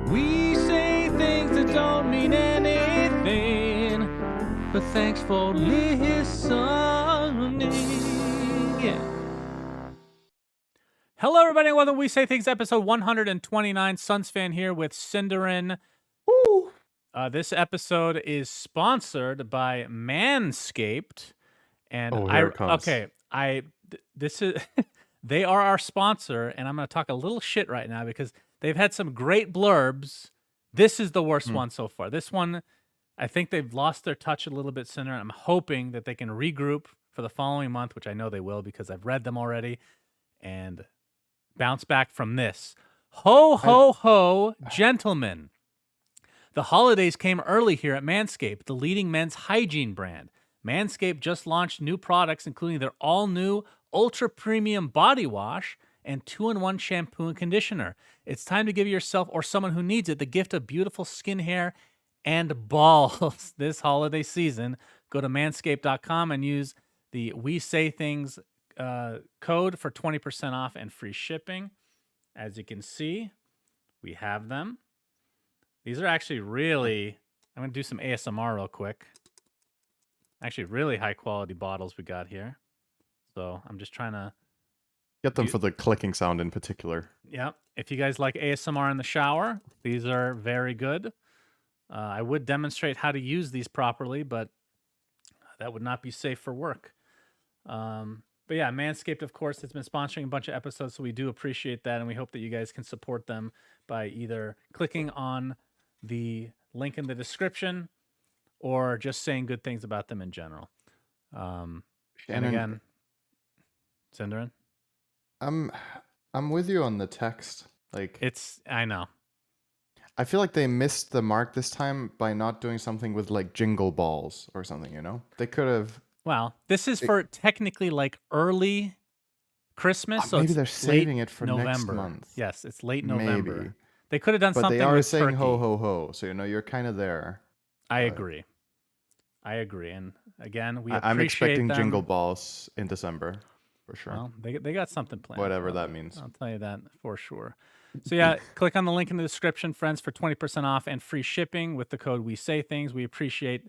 We say things that don't mean anything, but thanks for listening. Yeah. Hello, everybody, and welcome to We Say Things, episode 129. Suns fan here with Cinderin. Woo! This episode is sponsored by Manscaped, and Here it comes. this is they are our sponsor, and I'm going to talk a little shit right now because they've had some great blurbs. This is the worst one so far. This one, I think they've lost their touch a little bit sooner. I'm hoping that they can regroup for the following month, which I know they will because I've read them already, and bounce back from this. Ho, ho, ho, gentlemen. The holidays came early here at Manscaped, the leading men's hygiene brand. Manscaped just launched new products, including their all-new ultra-premium body wash and 2-in-1 shampoo and conditioner. It's time to give yourself or someone who needs it the gift of beautiful skin, hair, and balls this holiday season. Go to manscaped.com and use the We Say Things code for 20% off and free shipping. As you can see, we have them. These are actually really, I'm going to do some ASMR real quick. Actually, really high quality bottles we got here. So I'm just trying to get them for the clicking sound in particular. Yeah. If you guys like ASMR in the shower, these are very good. I would demonstrate how to use these properly, but that would not be safe for work. But yeah, Manscaped, of course, has been sponsoring a bunch of episodes, so we do appreciate that, and we hope that you guys can support them by either clicking on the link in the description or just saying good things about them in general. And again, Cinderin? I'm with you on the text. I know. I feel like they missed the mark this time by not doing something with like jingle balls or something, you know? They could have. Well, this is for technically like early Christmas, so maybe they're saving it for November. next month. Yes, it's late November. Maybe. They could have done something with turkey. But they are saying ho ho ho, so you know you're kind of there. I agree, and again, we appreciate I'm expecting them. jingle balls in December for sure. Well, they got something planned. Whatever that means. I'll tell you that for sure. So yeah, click on the link in the description, friends, for 20% off and free shipping with the code We Say Things. We appreciate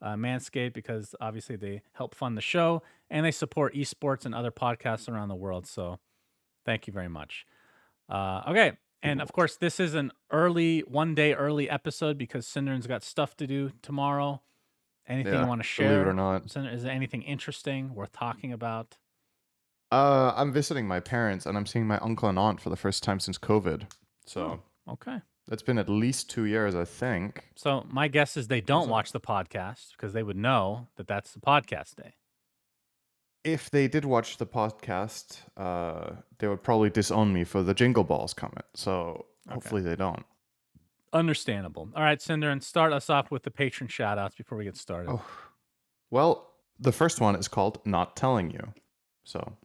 Manscaped because obviously they help fund the show and they support esports and other podcasts around the world. So thank you very much. Okay. And of course, this is an one day early episode because Cinderin's got stuff to do tomorrow. Anything you want to share? Believe it or not. Cinder, is there anything interesting worth talking about? I'm visiting my parents and I'm seeing my uncle and aunt for the first time since COVID. So okay. That's been at least 2 years, I think. So my guess is they don't watch the podcast because they would know that that's the podcast day. If they did watch the podcast, they would probably disown me for the jingle balls comment. So hopefully they don't. Understandable. All right, Cinderin, start us off with the patron shout-outs before we get started. Oh. Well, the first one is called Not Telling You. So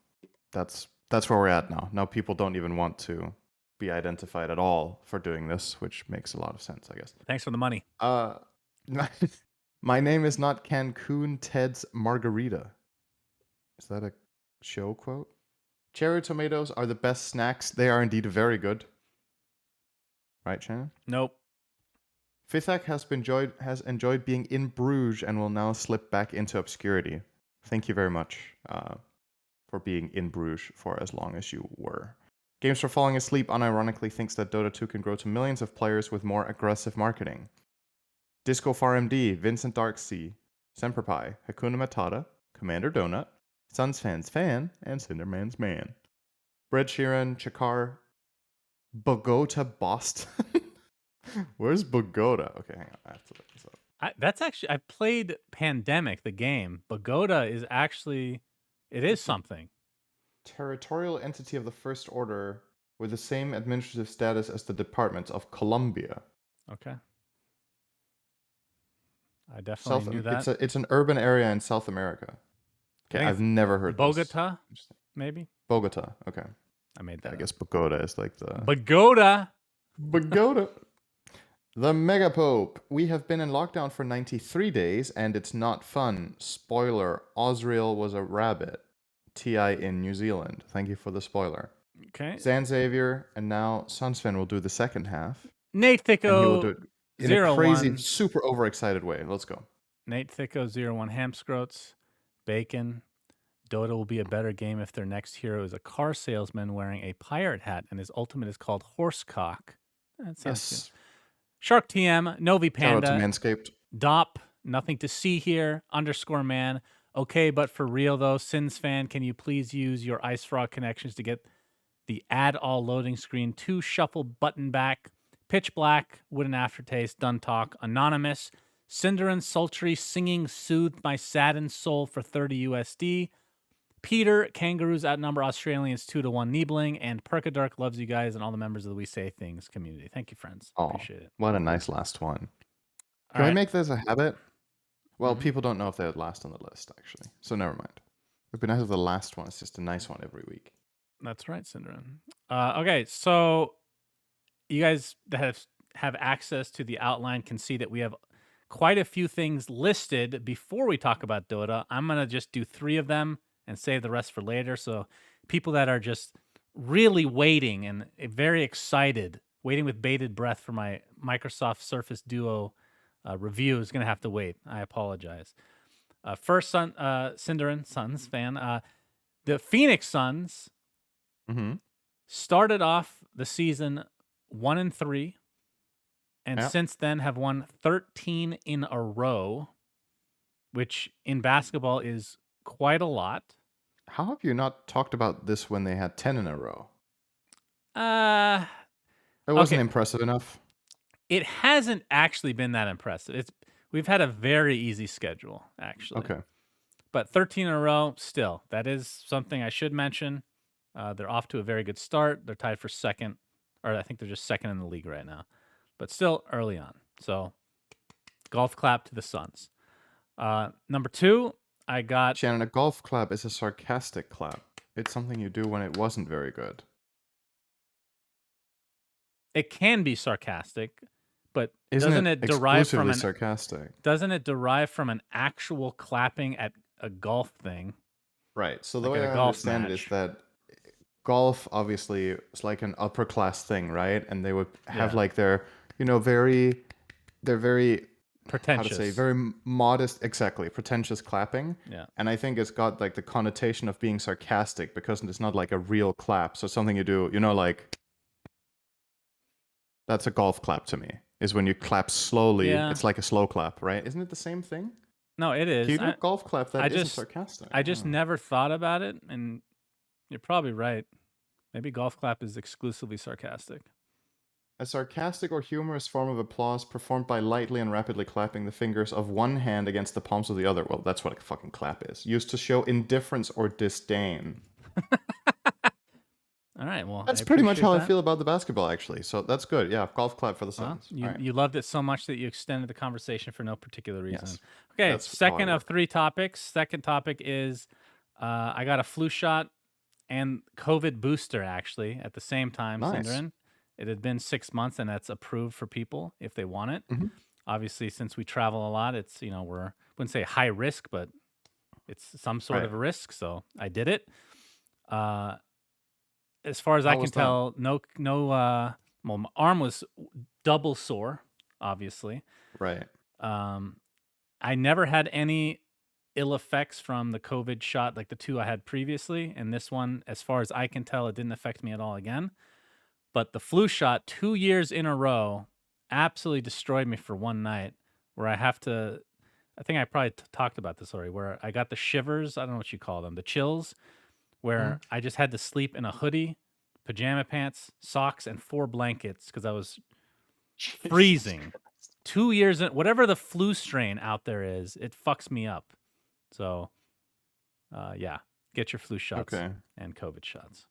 that's where we're at now. Now people don't even want to be identified at all for doing this, which makes a lot of sense, I guess. Thanks for the money. My name is not Cancun Ted's Margarita. Is that a show quote? Cherry tomatoes are the best snacks. They are indeed very good. Right, Shannon? Nope. Fithak has enjoyed being in Bruges and will now slip back into obscurity. Thank you very much for being in Bruges for as long as you were. Games for Falling Asleep unironically thinks that Dota 2 can grow to millions of players with more aggressive marketing. Disco FarMD, Vincent Darksea, Semperpi, Hakuna Matata, Commander Donut, Suns Fans Fan, and Cinderman's Man. Brett Sheeran, Chakar, Bogota Boston. Where's Bogota? Okay, hang on. I have to look this up. I played Pandemic, the game. Bogota is actually, it is something. Territorial entity of the First Order with the same administrative status as the Department of Colombia. Okay. I definitely knew that. It's an urban area in South America. Okay, I've never heard Bogota, maybe? Bogota, okay. I made that. I guess Bogota is like the... Bogota! Bogota! The Megapope. We have been in lockdown for 93 days, and it's not fun. Spoiler, Osriel was a rabbit. TI in New Zealand. Thank you for the spoiler. Okay. Zan Xavier, and now Sunsfan will do the second half. Nate and he will do Thicko it in a 01. crazy, super overexcited way. Let's go. Nate Thicko 01 Hamscroats. Bacon. Dota will be a better game if their next hero is a car salesman wearing a pirate hat and his ultimate is called Horsecock. That sounds good. Yes. Shark TM, Novi Shout out to Panda, Manscaped. Dop, nothing to see here, _man. Okay, but for real though, Sins fan, can you please use your Ice Frog connections to get the add all loading screen to shuffle button back? Pitch Black, Wooden Aftertaste, Done Talk, Anonymous, Cinder and Sultry singing soothed my saddened soul for 30 USD. Peter, Kangaroos outnumber Australians 2-1 Niebling, and Perkadark loves you guys and all the members of the We Say Things community. Thank you, friends. Oh, Appreciate it. what a nice last one. All Can we right. make this a habit? Well, Mhm. people don't know if they're last on the list, actually. So never mind. It'd be nice if the last one is just a nice one every week. That's right, Cinderin. Okay, so you guys that have access to the outline can see that we have quite a few things listed before we talk about Dota. I'm going to just do 3 of them and save the rest for later. So people that are just really waiting and very excited, waiting with bated breath for my Microsoft Surface Duo review is going to have to wait. I apologize. First, Cinderin, Suns fan. The Phoenix Suns Mm-hmm. started off the season 1-3, and Yep. since then have won 13 in a row, which in basketball is quite a lot. How have you not talked about this when they had 10 in a row? Uh, It wasn't okay, impressive enough. it hasn't actually been that impressive. We've had a very easy schedule, actually. Okay. But 13 in a row, still, that is something I should mention. They're off to a very good start. They're tied for second, or I think they're just second in the league right now, but still early on. So, golf clap to the Suns. Number 2, I got. Shannon, a golf clap is a sarcastic clap. It's something you do when it wasn't very good. It can be sarcastic, but Isn't doesn't it it derive from exclusively an sarcastic? doesn't it derive from an actual clapping at a golf thing? Right. So the Like way at a I golf understand it is match. that golf obviously is like an upper class thing, right? And they would have Yeah. like their, they're very, how to say, Pretentious. very modest, exactly, pretentious clapping. Yeah. And I think it's got like the connotation of being sarcastic because it's not like a real clap. So something you do, like that's a golf clap to me. Is when you clap slowly. Yeah. It's like a slow clap, right? Isn't it the same thing? No, it is. Can you do a golf clap that I isn't just sarcastic? I just never thought about it, and you're probably right. Maybe golf clap is exclusively sarcastic. A sarcastic or humorous form of applause performed by lightly and rapidly clapping the fingers of one hand against the palms of the other. Well, that's what a fucking clap is. Used to show indifference or disdain. All right, well, That's I pretty much appreciate how I that. feel about the basketball, actually. So that's good. Yeah, golf clap for the Well, Suns. you, All right. you loved it so much that you extended the conversation for no particular reason. Yes, Okay, that's how second I of work. 3 topics. Second topic is I got a flu shot and COVID booster actually at the same time, Nice. Cinderin. It had been 6 months, and that's approved for people if they want it. Mhm. Obviously, since we travel a lot, it's we're wouldn't say high risk, but it's some sort of Right. a risk. So I did it. As far as I How can was that? tell, no. Well, my arm was double sore, obviously. Right. I never had any ill effects from the COVID shot like the 2 I had previously, and this one, as far as I can tell, it didn't affect me at all again. But the flu shot 2 years in a row absolutely destroyed me for one night, where I think I probably talked about this already, where I got the shivers. I don't know what you call them, the chills, where I just had to sleep in a hoodie, pajama pants, socks, and 4 blankets because I was freezing. 2 years in, whatever the flu strain out there is, it fucks me up. So, yeah, get your flu shots Okay. and COVID shots.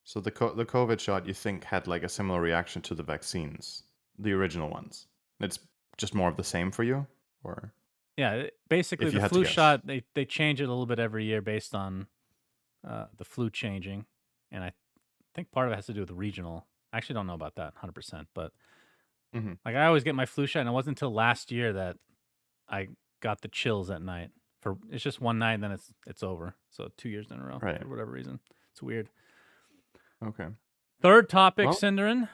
So the COVID shot you think had like a similar reaction to the vaccines, the original ones. It's just more of the same for you, or Yeah, basically if you the had to flu guess. shot, they change it a little bit every year based on the flu changing, and I think part of it has to do with the regional. I actually don't know about that 100%, but Mhm. like I always get my flu shot, and it wasn't until last year that I got the chills at night. It's just one night, and then it's over. So 2 years in a row Right. for whatever reason. It's weird. Okay. Third topic, Well, Cinderin.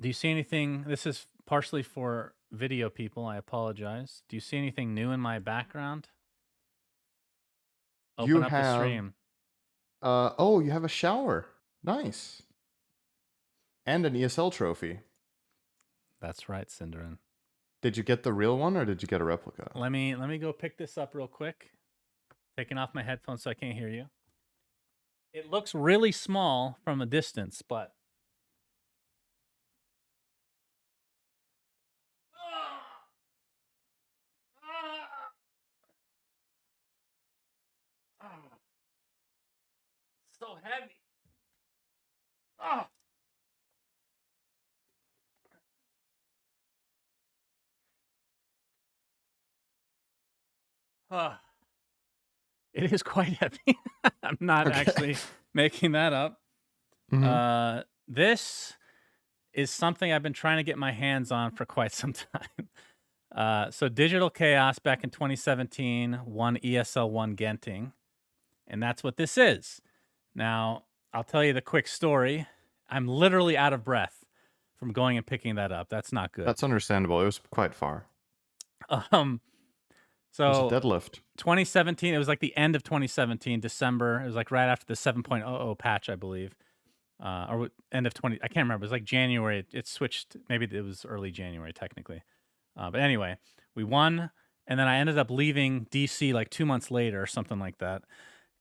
Do you see anything? This is partially for video people. I apologize. Do you see anything new in my background? You Open up the have stream. oh, you have a shower. Nice. And an ESL trophy. That's right, Cinderin. Did you get the real one or did you get a replica? Let me go pick this up real quick. Taking off my headphones so I can't hear you. It looks really small from a distance, but so heavy. Oh. It is quite heavy. I'm not actually making that up. This is something I've been trying to get my hands on for quite some time. So Digital Chaos back in 2017 won ESL 1 Genting, and that's what this is. Now, I'll tell you the quick story. I'm literally out of breath from going and picking that up. That's not good. That's understandable. It was quite far. So it was a deadlift. 2017, it was like the end of 2017, December. It was like right after the 7.00 patch, I believe. Or end of 20, I can't remember. It was like January. It switched. Maybe it was early January, technically. But anyway, we won. And then I ended up leaving DC like 2 months later or something like that.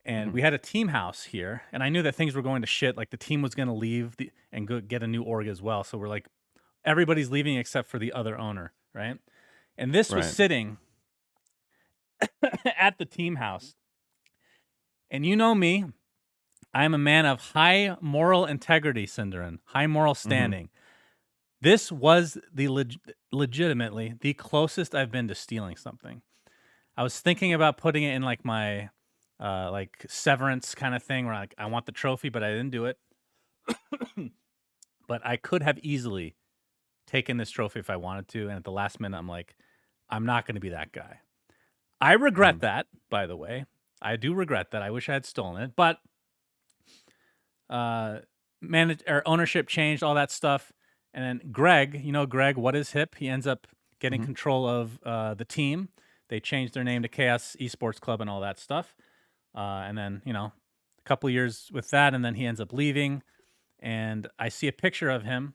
And we had a team house here. And I knew that things were going to shit. Like the team was going to leave and go get a new org as well. So we're like, everybody's leaving except for the other owner, right? And this was sitting at the team house. And you know me, I'm a man of high moral integrity, Cinderin, high moral standing. This was the legitimately the closest I've been to stealing something. I was thinking about putting it in like my like severance kind of thing where like I want the trophy, but I didn't do it. But I could have easily taken this trophy if I wanted to, and at the last minute I'm like, I'm not going to be that guy. I regret that, by the way. I do regret that. I wish I had stolen it, but ownership changed, all that stuff. And then Greg, you know Greg, what is hip? He ends up getting control of the team. They changed their name to Chaos Esports Club and all that stuff. And then, you know, a couple years with that, and then he ends up leaving. And I see a picture of him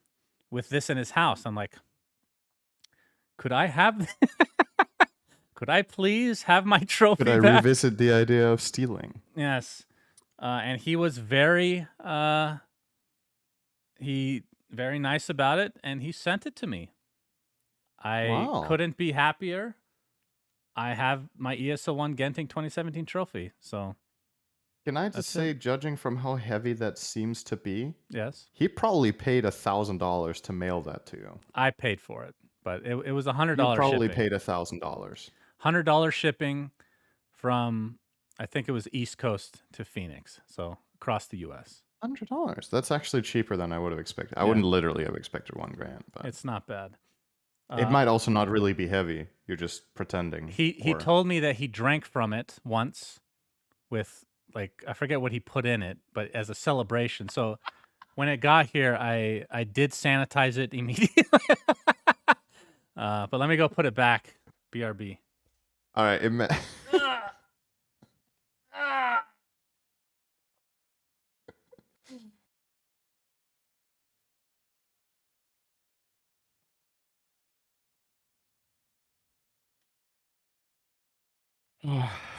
with this in his house. I'm like, could I have could I please have my trophy back? Could I revisit the idea of stealing? Yes. And he was very nice about it, and he sent it to me. I couldn't be happier. I have my ESL 1 Genting 2017 trophy. So can I just say, judging from how heavy that seems to be, yes, he probably paid $1,000 to mail that to you. I paid for it, but it was $100. You probably shipping. paid $1,000. $100 shipping from, I think it was East Coast to Phoenix, so across the U.S. $100. That's actually cheaper than I would have expected. I wouldn't literally have expected $1,000, but it's not bad. It might also not really be heavy. You're just pretending. He told me that he drank from it once with, like, I forget what he put in it, but as a celebration. So when it got here, I did sanitize it immediately. But let me go put it back. BRB. All right.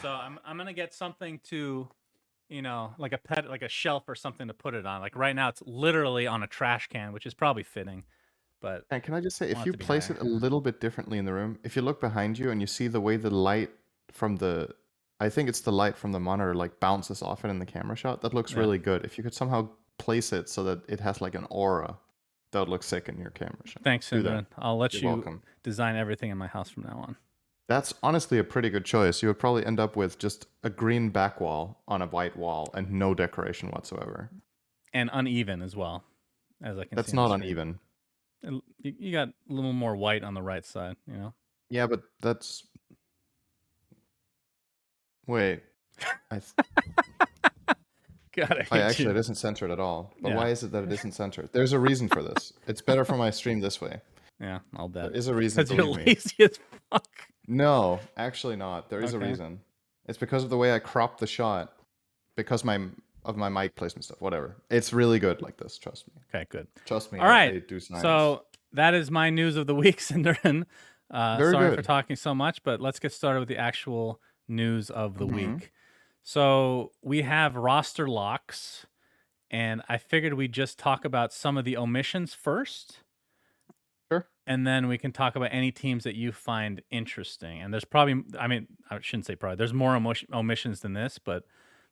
So I'm gonna get something to, you know, like a pet, like a shelf or something to put it on. Like right now, it's literally on a trash can, which is probably fitting. But and can I just say, if you place it a little bit differently in the room, if you look behind you and you see the way the light from I think it's the light from the monitor, like bounces off it in the camera shot, that looks really good. If you could somehow place it so that it has like an aura, that would look sick in your camera shot. Thanks, Cinderin. I'll let you design everything in my house from now on. That's honestly a pretty good choice. You would probably end up with just a green back wall on a white wall and no decoration whatsoever. And uneven as well, as I can see. That's not uneven. You got a little more white on the right side, you know? Yeah, but that's... Wait. God, I hate Actually, you. it isn't centered at all. But Yeah. why is it that it isn't centered? There's a reason for this. It's better for my stream this way. Yeah, I'll There bet. is a reason, Because you're believe me. lazy as fuck. No, actually not. There is a Okay. reason. It's because of the way I crop the shot, because of my mic placement stuff. Whatever. It's really good like this. Trust me. Okay, good. Trust me. All right. I do science. So that is my news of the week, Cinderin. Very Sorry for good. talking so much, but let's get started with the actual news of the Mm-hmm. week. So we have roster locks, and I figured we'd just talk about some of the omissions first, Sure. and then we can talk about any teams that you find interesting. And there's probably, I mean, I shouldn't say probably, there's more omissions than this, but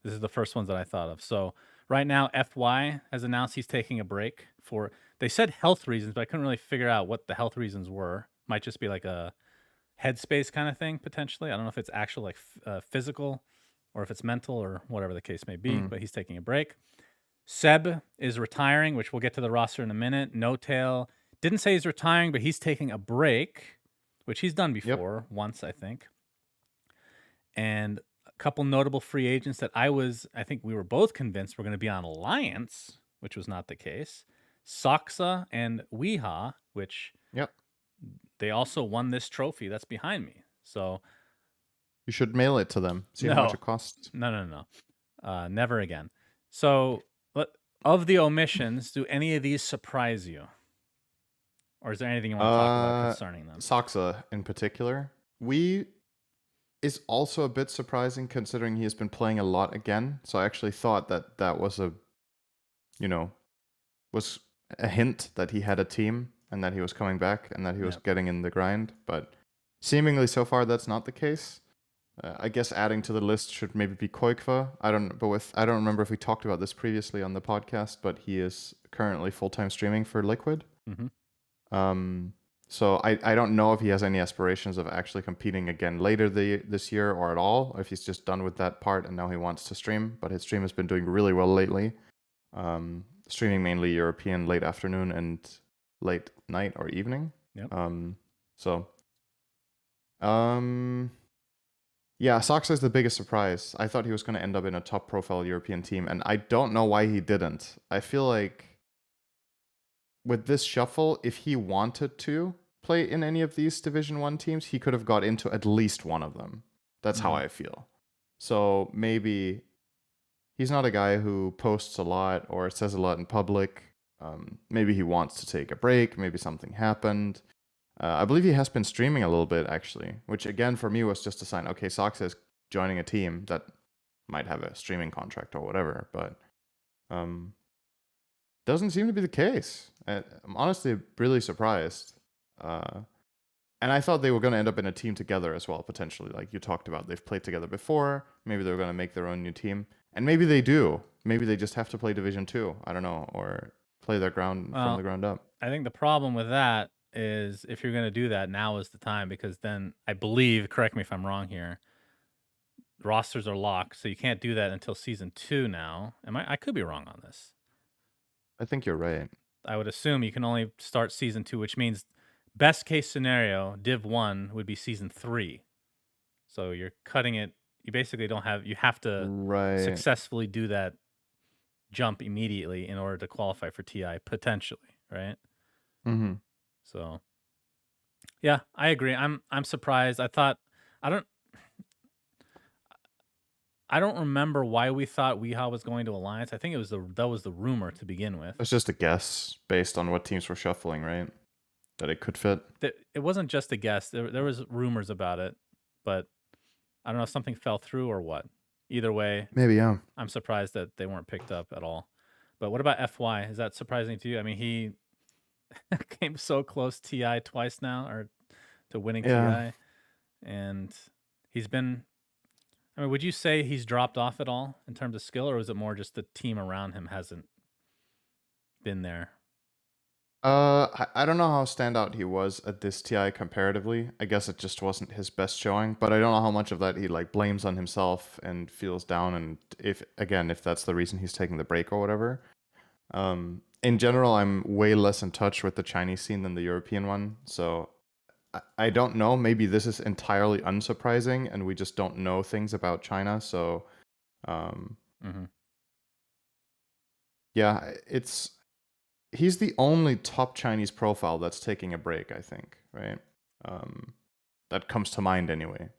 this is the first ones that I thought of. So right now, FY has announced he's taking a break for, they said health reasons, but I couldn't really figure out what the health reasons were. Might just be like a headspace kind of thing, potentially. I don't know if it's actual like physical or if it's mental or whatever the case may be, but he's taking a break. Seb is retiring, which we'll get to the roster in a minute. No Tail didn't say he's retiring, but he's taking a break, which he's done before once, I think. And a couple notable free agents that I think we were both convinced were going to be on Alliance, which was not the case. Soxa and Weeha, which Yep. they also won this trophy that's behind me. So You should mail it to them. See how much it costs. No. Never again. So, of the omissions, do any of these surprise you? Or is there anything you want to talk about concerning them? Soxa in particular. We is also a bit surprising considering he has been playing a lot again. So I actually thought that that was was a hint that he had a team and that he was coming back and that he was getting in the grind. But seemingly so far that's not the case. I guess adding to the list should maybe be Koikva. I don't remember if we talked about this previously on the podcast, but he is currently full-time streaming for Liquid. So I don't know if he has any aspirations of actually competing again later this year or at all, or if he's just done with that part and now he wants to stream. But his stream has been doing really well lately. Streaming mainly European late afternoon and late night or evening. Yeah, Soxa is the biggest surprise. I thought he was going to end up in a top profile European team, and I don't know why he didn't. I feel like with this shuffle, if he wanted to play in any of these Division 1 teams, he could have got into at least one of them. That's how I feel. So maybe he's not a guy who posts a lot or says a lot in public. Maybe he wants to take a break. Maybe something happened. I believe he has been streaming a little bit, actually, which again for me was just a sign. Okay, Sox is joining a team that might have a streaming contract or whatever, but doesn't seem to be the case. I'm honestly really surprised. And I thought they were going to end up in a team together as well, potentially. Like you talked about, they've played together before. Maybe they're going to make their own new team. And maybe they do. Maybe they just have to play Division 2. I don't know. Or play their ground from the ground up. I think the problem with that is if you're going to do that, now is the time, because then I believe, correct me if I'm wrong here, rosters are locked, so you can't do that until season 2 now. I could be wrong on this. I think you're right. I would assume you can only start season 2, which means best case scenario, Div 1 would be season 3. So you're cutting it. You basically you have to successfully do that jump immediately in order to qualify for TI, potentially, right? So yeah, I agree. I'm surprised. I don't remember why we thought Weehaw was going to Alliance. I think that was the rumor to begin with. It's just a guess based on what teams were shuffling, right? That it could fit. It wasn't just a guess. There was rumors about it, but I don't know if something fell through or what. Either way, maybe, yeah. I'm surprised that they weren't picked up at all. But what about FY? Is that surprising to you? I mean, he came so close TI twice now, or to winning TI, and he's been. I mean, would you say he's dropped off at all in terms of skill, or is it more just the team around him hasn't been there? I don't know how standout he was at this TI comparatively. I guess it just wasn't his best showing, but I don't know how much of that he like blames on himself and feels down, and if that's the reason he's taking the break or whatever. In general, I'm way less in touch with the Chinese scene than the European one, so I don't know. Maybe this is entirely unsurprising, and we just don't know things about China. So, Yeah, he's the only top Chinese profile that's taking a break, I think, right? Um, that comes to mind anyway.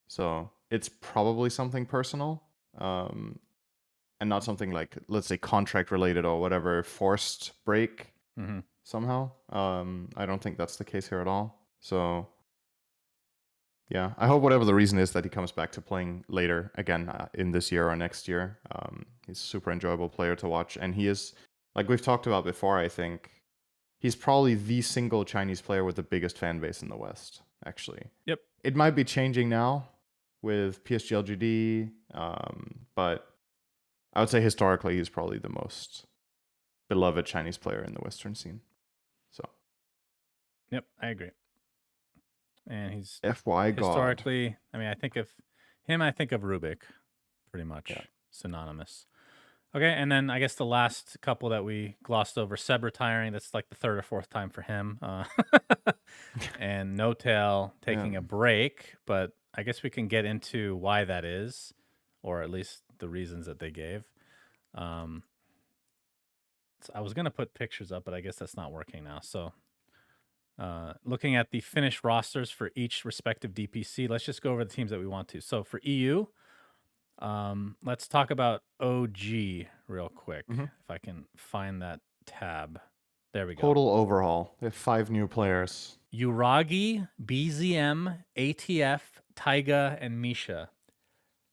So it's probably something personal, and not something like, let's say, contract related or whatever, forced break Mm-hmm. somehow. I don't think that's the case here at all. So yeah, I hope whatever the reason is that he comes back to playing later again in this year or next year. He's a super enjoyable player to watch, and he is, like we've talked about before, I think he's probably the single Chinese player with the biggest fan base in the West, actually. Yep. It might be changing now with PSG LGD, but I would say historically he's probably the most beloved Chinese player in the Western scene. So, Yep. I agree. And he's FY God. historically, I mean, I think of him, I think of Rubik, pretty Yeah. much synonymous. Okay, and then I guess the last couple that we glossed over, Seb retiring, that's like the third or fourth time for him. And No Tail Yeah. taking a break, but I guess we can get into why that is, or at least the reasons that they gave. So I was going to put pictures up, but I guess that's not working now. So looking at the finished rosters for each respective DPC, let's just go over the teams that we want to. So for EU, let's talk about OG real quick. Mhm. If I can find that tab. There we go. Total overhaul. They have 5 new players. Uragi, BZM, ATF, Taiga, and Misha.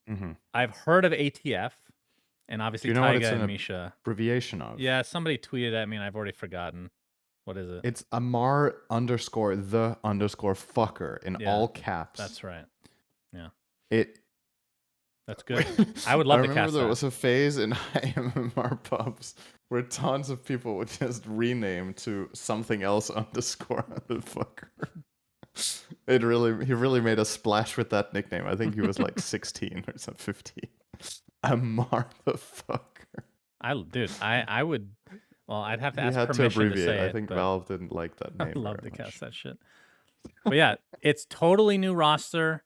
Mhm. I've heard of ATF, and Do obviously you know what it's Taiga and an Misha. abbreviation of? Yeah, somebody tweeted at me, and I've already forgotten. What is it? It's Amar underscore the underscore fucker in Yeah, all caps. that's right. Yeah, It. that's good. I would I love to remember cast there that. was a phase in IMMR pubs where tons of people would just rename to something else underscore the fucker. He really made a splash with that nickname. I think he was like 16 or some 15. Amar the fucker. I would. Well, I'd have to He ask had to permission to abbreviate. say I it, think but Valve didn't like that I'd name love very to cast much. that shit. But yeah, it's totally new roster.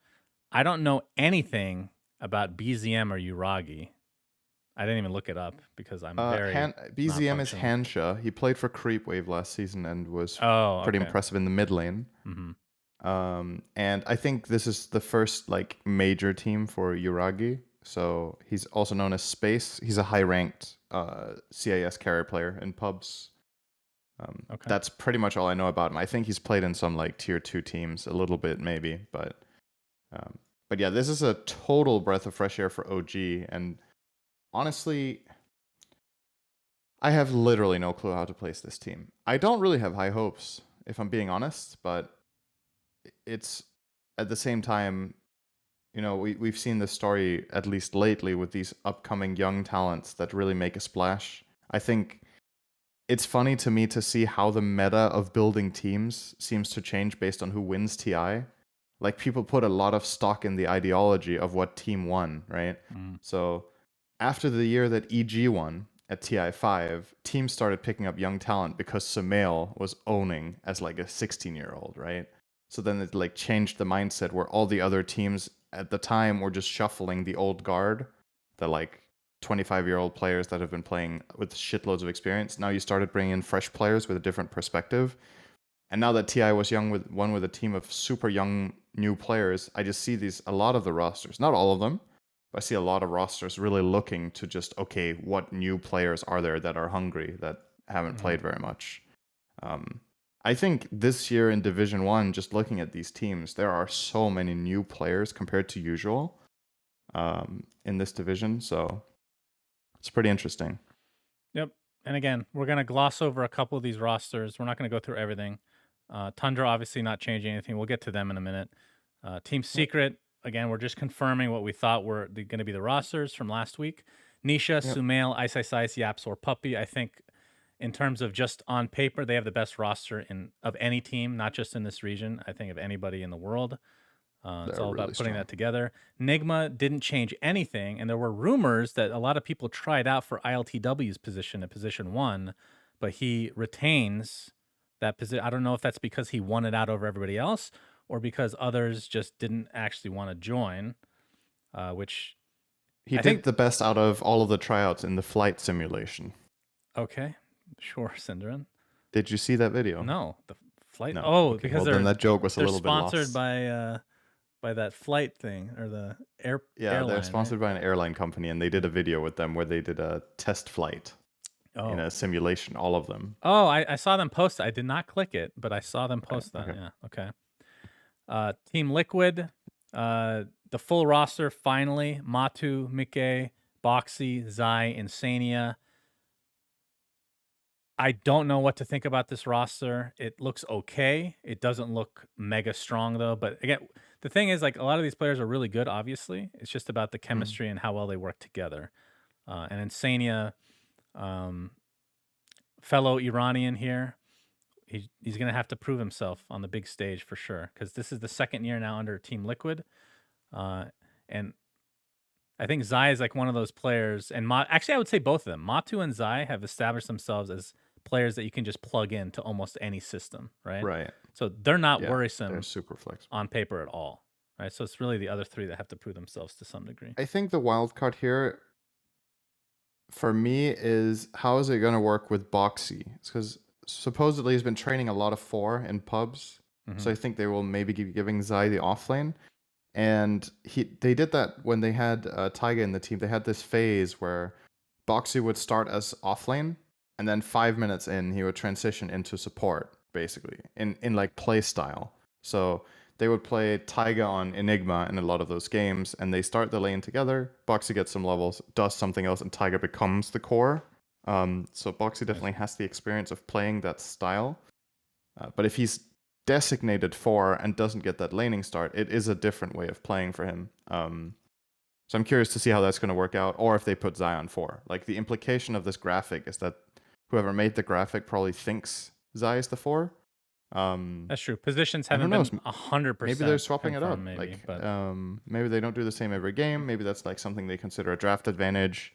I don't know anything about BZM or Uragi. I didn't even look it up because I'm very not BZM is functional. Hansha. He played for Creepwave last season and was Oh, pretty okay. impressive in the mid lane. Mm-hmm. And I think this is the first like major team for Uragi. So he's also known as Space. He's a high ranked CIS carrier player in pubs. Okay. That's pretty much all I know about him. I think he's played in some like tier 2 teams a little bit maybe, um, but yeah, this is a total breath of fresh air for OG. And honestly, I have literally no clue how to place this team. I don't really have high hopes, if I'm being honest, but it's at the same time, you know, we've seen this story at least lately with these upcoming young talents that really make a splash. I think it's funny to me to see how the meta of building teams seems to change based on who wins TI. Like people put a lot of stock in the ideology of what team won, right? Mm. So after the year that EG won at TI5, teams started picking up young talent because Sumail was owning as like a 16-year-old, right? So then it like changed the mindset where all the other teams at the time were just shuffling the old guard, the like 25-year-old players that have been playing with shitloads of experience. Now you started bringing in fresh players with a different perspective. And now that TI was young with one with a team of super young new players, I just see a lot of the rosters, not all of them, but I see a lot of rosters really looking to just, okay, what new players are there that are hungry, that haven't played very much? Um, I think this year in Division 1, just looking at these teams, there are so many new players compared to usual in this division. So it's pretty interesting. Yep. And again, we're going to gloss over a couple of these rosters. We're not going to go through everything. Tundra obviously not changing anything. We'll get to them in a minute. Team Secret, again, we're just confirming what we thought were going to be the rosters from last week. Nisha, Yep. Sumail, Ice, Yaps, or Puppy. I think in terms of just on paper, they have the best roster of any team, not just in this region. I think of anybody in the world. It's They're all really about putting strong. that together. Nigma didn't change anything, and there were rumors that a lot of people tried out for ILTW's position at position 1, but he retains that position. I don't know if that's because he won it out over everybody else or because others just didn't actually want to join, which He I did think. the best out of all of the tryouts in the flight simulation. Okay, sure, Cinderin. Did you see that video? No, the flight. No. Oh, Okay. because Well, then that joke was a they're little bit sponsored lost. by that flight thing or the Yeah, they're airline, right? sponsored by an airline company, and they did a video with them where they did a test flight in Oh, a simulation, all of them. oh, I saw them post it. I did not click it, but I saw them Right. post that. Okay. Yeah. Okay. Team Liquid, the full roster finally: Matu, Mike, Boxy, Zai, Insania. I don't know what to think about this roster. It looks okay. It doesn't look mega strong though. But again, the thing is, like, a lot of these players are really good. Obviously, it's just about the Mm. chemistry and how well they work together. And Insania, fellow Iranian here, he's gonna have to prove himself on the big stage for sure, because this is the second year now under Team Liquid, and I think Zai is like one of those players, and actually I would say both of them, Matu and Zai, have established themselves as players that you can just plug into almost any system, right? Right. So they're not Yeah, worrisome they're super flexible. on paper at all, right? So it's really the other three that have to prove themselves to some degree. I think the wild card here for me is how is it going to work with Boxy? Because supposedly he's been training a lot of 4 in pubs. So I think they will maybe be giving Zai the offlane. And they did that when they had Taiga in the team. They had this phase where Boxy would start as offlane, and then 5 minutes in, he would transition into support, basically, in like play style. So they would play Taiga on Enigma in a lot of those games, and they start the lane together. Boxy gets some levels, does something else, and Taiga becomes the core. So Boxy definitely has the experience of playing that style. But if he's designated for and doesn't get that laning start, it is a different way of playing for him. So I'm curious to see how that's going to work out, or if they put Zion 4. Like, the implication of this graphic is that whoever made the graphic probably thinks Zai is the 4. That's true. Positions And who haven't been knows? 100%. Maybe they're swapping it up. maybe, Like, but maybe they don't do the same every game. Maybe that's like something they consider a draft advantage,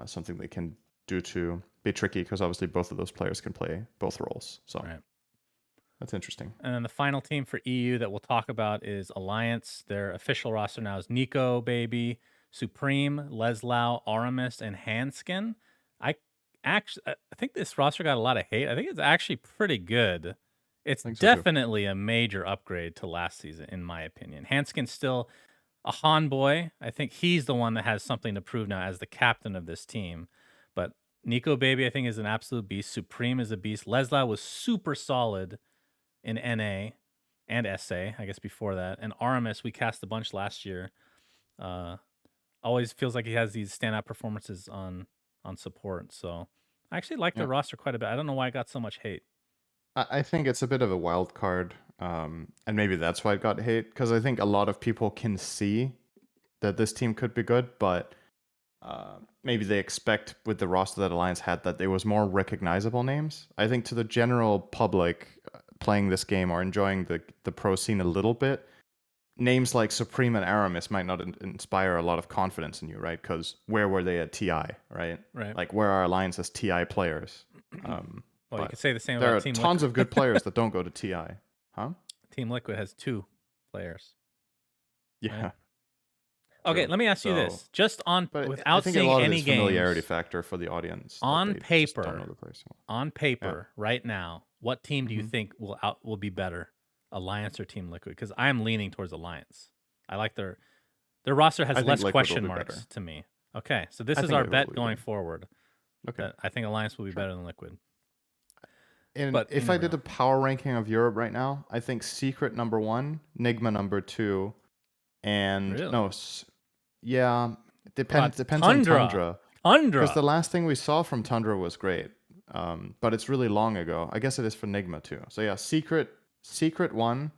something they can do to be tricky, because obviously both of those players can play both roles. So right. that's interesting. And then the final team for EU that we'll talk about is Alliance. Their official roster now is Nico, Baby, Supreme, Leslau, Aramis, and Hanskin. I think this roster got a lot of hate. I think it's actually pretty good. It's think so too. definitely a major upgrade to last season, in my opinion. Hanskin's still a Han boy. I think he's the one that has something to prove now as the captain of this team. But Nico, Baby, I think, is an absolute beast. Supreme is a beast. Leslau was super solid in NA and SA, I guess before that. And Aramis, we cast a bunch last year. Always feels like he has these standout performances on support. So I actually like the roster quite a bit. I don't know why it got so much hate. I think it's a bit of a wild card, and maybe that's why it got hate, because I think a lot of people can see that this team could be good, but maybe they expect with the roster that Alliance had that there was more recognizable names. I think to the general public playing this game or enjoying the pro scene a little bit, names like Supreme and Aramis might not inspire a lot of confidence in you, right? Because where were they at TI, right? Right. Like, where are Alliance's TI players? Well, you could say the same There about are Team tons Liquid. of good players that don't go to TI, huh? Team Liquid has 2 players. Yeah. Right? Okay, let me ask you this: just on but I without think a seeing lot of any it's familiarity games, factor for the audience. on that they just don't paper, know the players. right now, what team do you think will be better, Alliance or Team Liquid? Because I'm leaning towards Alliance. I like their roster has I think less Liquid will question be marks better. to me. Okay, so this I is think our Liquid will bet be going better. forward. Okay. That I think Alliance will be better than Liquid. And But if I did a power ranking of Europe right now, I think Secret number 1, Nigma number 2, and Really? yeah, depends on Tundra. Tundra. Because the last thing we saw from Tundra was great, but it's really long ago. I guess it is for Nigma too. So yeah, Secret 1,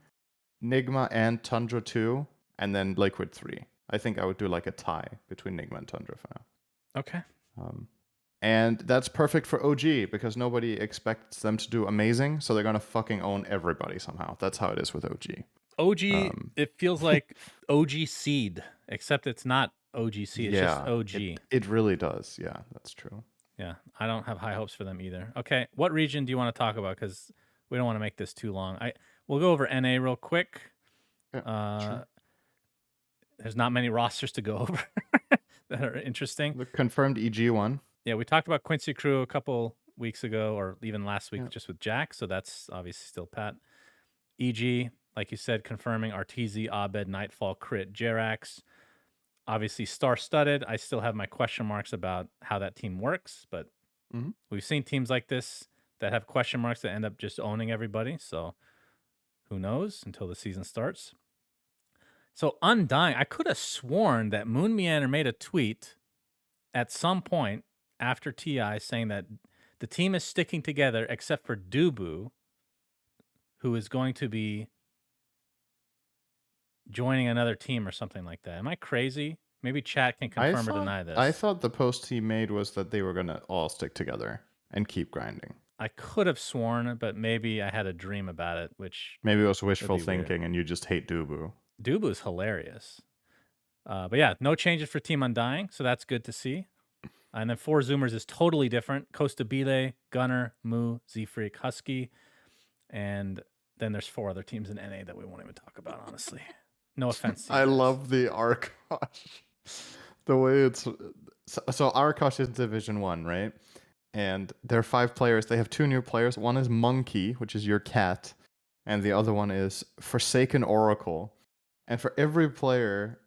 Nigma and Tundra 2, and then Liquid 3. I think I would do like a tie between Nigma and Tundra for now. Okay. And that's perfect for OG, because nobody expects them to do amazing, so they're gonna fucking own everybody somehow. That's how it is with OG. OG, it feels like OG Seed, except it's not OG Seed. It's just OG. It really does. Yeah, that's true. Yeah, I don't have high hopes for them either. Okay, what region do you want to talk about? Because we don't want to make this too long. We'll go over NA real quick. Sure. There's not many rosters to go over that are interesting. The confirmed EG one. Yeah, we talked about Quincy Crew a couple weeks ago, or even last week, Yeah. just with Jack. So that's obviously still pat. EG, like you said, confirming Arteezy, Abed, Nightfall, Crit, Jerax. Obviously star-studded. I still have my question marks about how that team works, but Hmm. we've seen teams like this that have question marks that end up just owning everybody. So who knows until the season starts. So Undying, I could have sworn that Moon Meander made a tweet at some point after TI saying that the team is sticking together except for Dubu, who is going to be joining another team or something like that. Am I crazy? Maybe chat can I confirm or thought deny I this. thought the post he made was that they were gonna all stick together and keep grinding. I could have sworn, but maybe I had a dream about it, which Maybe it was would wishful be weird. thinking, and you just hate Dubu. Dubu is hilarious. But yeah, no changes for Team Undying, so that's good to see. And then 4 Zoomers is totally different. Costa Bile, Gunner, Moo, Z-Freak, Husky. And then there's 4 other teams in NA that we won't even talk about, honestly. No offense to you I guys. love the Arkosh. The way it's so Arkosh is Division 1, right? And there are 5 players. They have 2 new players. One is Monkey, which is your cat, and the other one is Forsaken Oracle. And for every player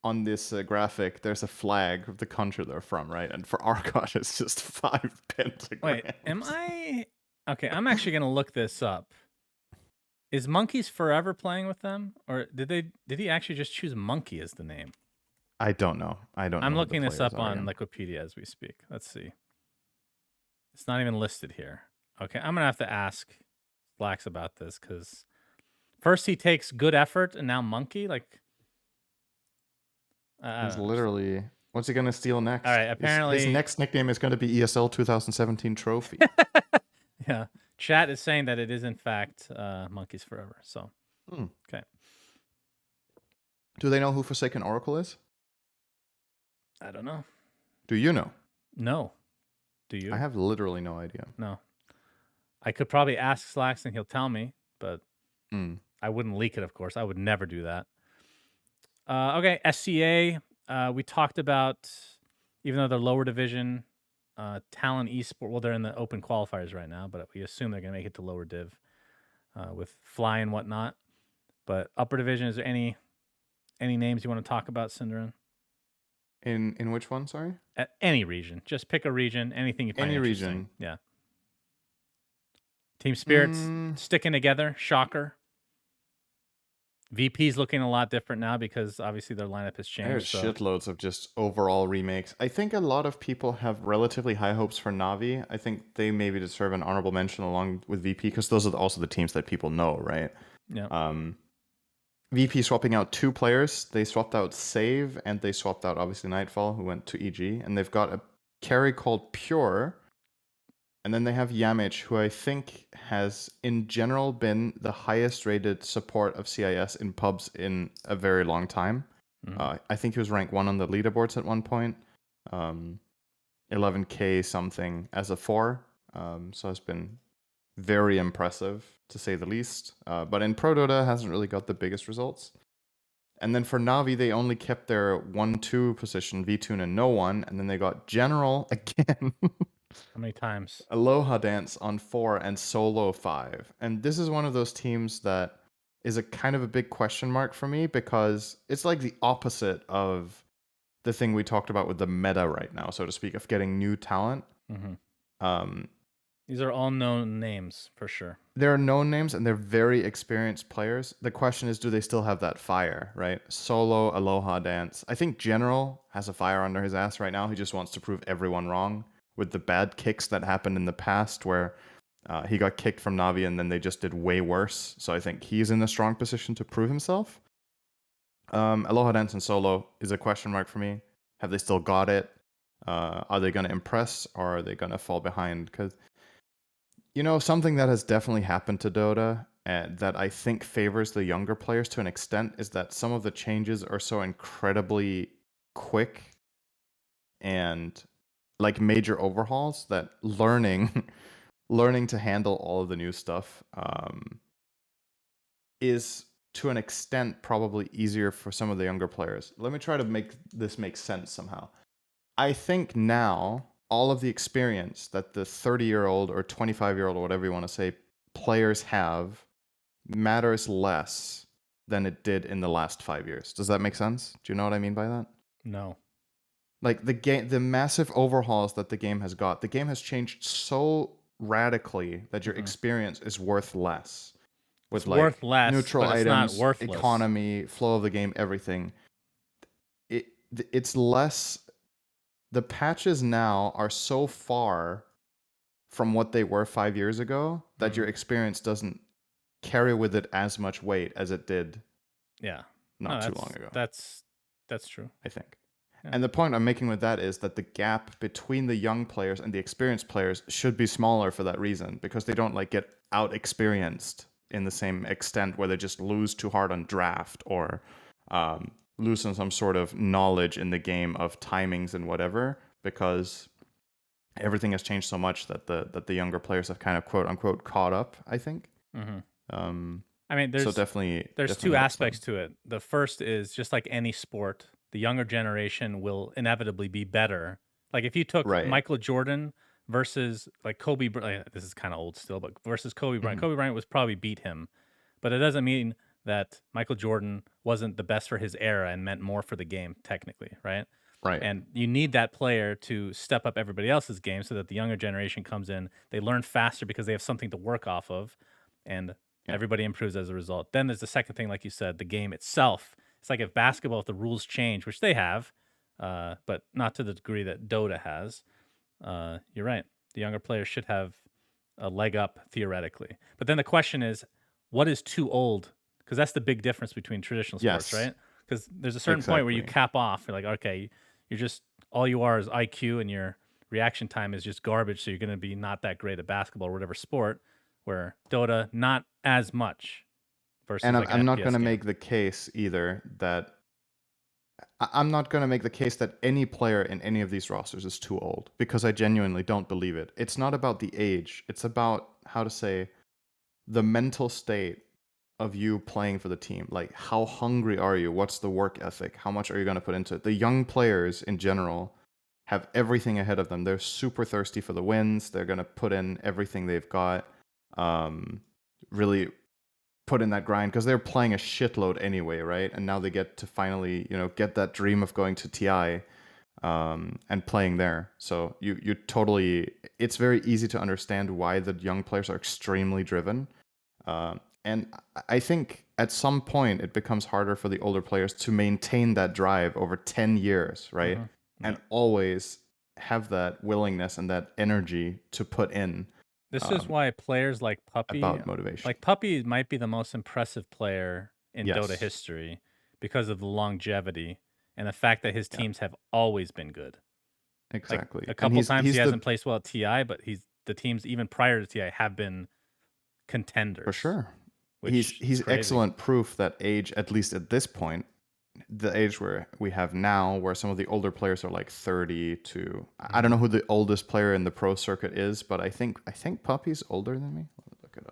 on this graphic, there's a flag of the country they're from, right? And for Arkosh, it's just 5 pentagrams. Wait, am I... Okay, I'm actually going to look this up. Is Monkeys Forever playing with them? Or did he actually just choose Monkey as the name? I don't know. I don't know. I'm who the looking this players up are on again. Wikipedia as we speak. Let's see. It's not even listed here. Okay, I'm going to have to ask Flax about this, because first he takes Good Effort and now Monkey? Like, I He's don't understand. literally. What's he gonna steal next? All right, His apparently... next nickname is gonna be ESL 2017 Trophy. Yeah, chat is saying that it is in fact Monkeys Forever. So, okay. Do they know who Forsaken Oracle is? I don't know. Do you know? No. Do you? I have literally no idea. No. I could probably ask Slacks and he'll tell me, but I wouldn't leak it, of course. I would never do that. Okay, SCA. We talked about, even though they're lower division, Talon Esport. Well, they're in the open qualifiers right now, but we assume they're going to make it to lower div with Fly and whatnot. But upper division, is there any names you want to talk about, Cinderin? In which one? Sorry. At any region, just pick a region. Anything you find Any interesting. region. Yeah. Team Spirits sticking together. Shocker. VP's looking a lot different now because obviously their lineup has changed. There's shitloads of just overall remakes. I think a lot of people have relatively high hopes for Navi. I think they maybe deserve an honorable mention along with VP because those are also the teams that people know, right? Yeah. VP swapping out 2 players. They swapped out Save and they swapped out obviously Nightfall, who went to EG, and they've got a carry called Pure. And then they have Yamich, who I think has, in general, been the highest rated support of CIS in pubs in a very long time. I think he was ranked 1 on the leaderboards at one point. 11k something as a 4. So it's been very impressive, to say the least. But in Pro Dota, hasn't really got the biggest results. And then for Navi, they only kept their 1-2 position, V-Tune and no one. And then they got General again. How many times? Aloha Dance on 4 and Solo 5. And this is one of those teams that is a kind of a big question mark for me because it's like the opposite of the thing we talked about with the meta right now, so to speak, of getting new talent. These are all known names for sure. They're known names and they're very experienced players. The question is, do they still have that fire, right? Solo, Aloha Dance. I think General has a fire under his ass right now. He just wants to prove everyone wrong with the bad kicks that happened in the past where he got kicked from Navi and then they just did way worse. So I think he's in a strong position to prove himself. Aloha Dance and Solo is a question mark for me. Have they still got it? Are they going to impress or are they going to fall behind? Because, you know, something that has definitely happened to Dota and that I think favors the younger players to an extent is that some of the changes are so incredibly quick and like major overhauls that learning to handle all of the new stuff is to an extent probably easier for some of the younger players. Let me try to make this make sense somehow. I think now all of the experience that the 30-year-old or 25-year-old or whatever you want to say players have matters less than it did in the last 5 years. Does that make sense? Do you know what I mean by that? No. Like the massive overhauls that the game has got. The game has changed so radically that your experience is worth less. With It's worth less, neutral but it's not items, worthless. economy, flow of the game, everything. It's less. The patches now are so far from what they were 5 years ago that your experience doesn't carry with it as much weight as it did. Yeah. Not too long ago. That's true. I think. Yeah. And the point I'm making with that is that the gap between the young players and the experienced players should be smaller for that reason, because they don't get out experienced in the same extent where they just lose too hard on draft or lose on some sort of knowledge in the game of timings and whatever, because everything has changed so much that the younger players have kind of quote unquote caught up, I think. I mean, there's definitely two aspects to it. The first is, just like any sport, the younger generation will inevitably be better. Like if you took Michael Jordan versus Kobe, this is kind of old still, but versus Kobe Bryant. Kobe Bryant was probably beat him, but it doesn't mean that Michael Jordan wasn't the best for his era and meant more for the game technically, right? Right. And you need that player to step up everybody else's game so that the younger generation comes in, they learn faster because they have something to work off of, and everybody improves as a result. Then there's the second thing, like you said, the game itself. It's like if basketball, if the rules change, which they have, but not to the degree that Dota has, you're right. The younger players should have a leg up theoretically. But then the question is, what is too old? Because that's the big difference between traditional sports, right? Because there's a certain point where you cap off. You're like, okay, you're just, all you are is IQ, and your reaction time is just garbage. So you're going to be not that great at basketball or whatever sport, where Dota, not as much. Versus and I'm not going to make the case either that I'm not going to make the case that any player in any of these rosters is too old, because I genuinely don't believe it. It's not about the age. It's about, how to say, the mental state of you playing for the team. Like, how hungry are you? What's the work ethic? How much are you going to put into it? The young players in general have everything ahead of them. They're super thirsty for the wins. They're going to put in everything they've got. Really put in that grind, because they're playing a shitload anyway, right? And now they get to finally, get that dream of going to TI and playing there. So you totally, it's very easy to understand why the young players are extremely driven. And I think at some point it becomes harder for the older players to maintain that drive over 10 years, right? And always have that willingness and that energy to put in. This is why players like Puppy, about motivation. like Puppy might be the most impressive player in Dota history because of the longevity and the fact that his teams have always been good. Exactly. A couple times he hasn't placed well at TI, but the teams even prior to TI have been contenders. For sure. He's excellent proof that age, at least at this point, the age where we have now, where some of the older players are like 30 to, I don't know who the oldest player in the pro circuit is, but I think Puppy's older than me. Let me look it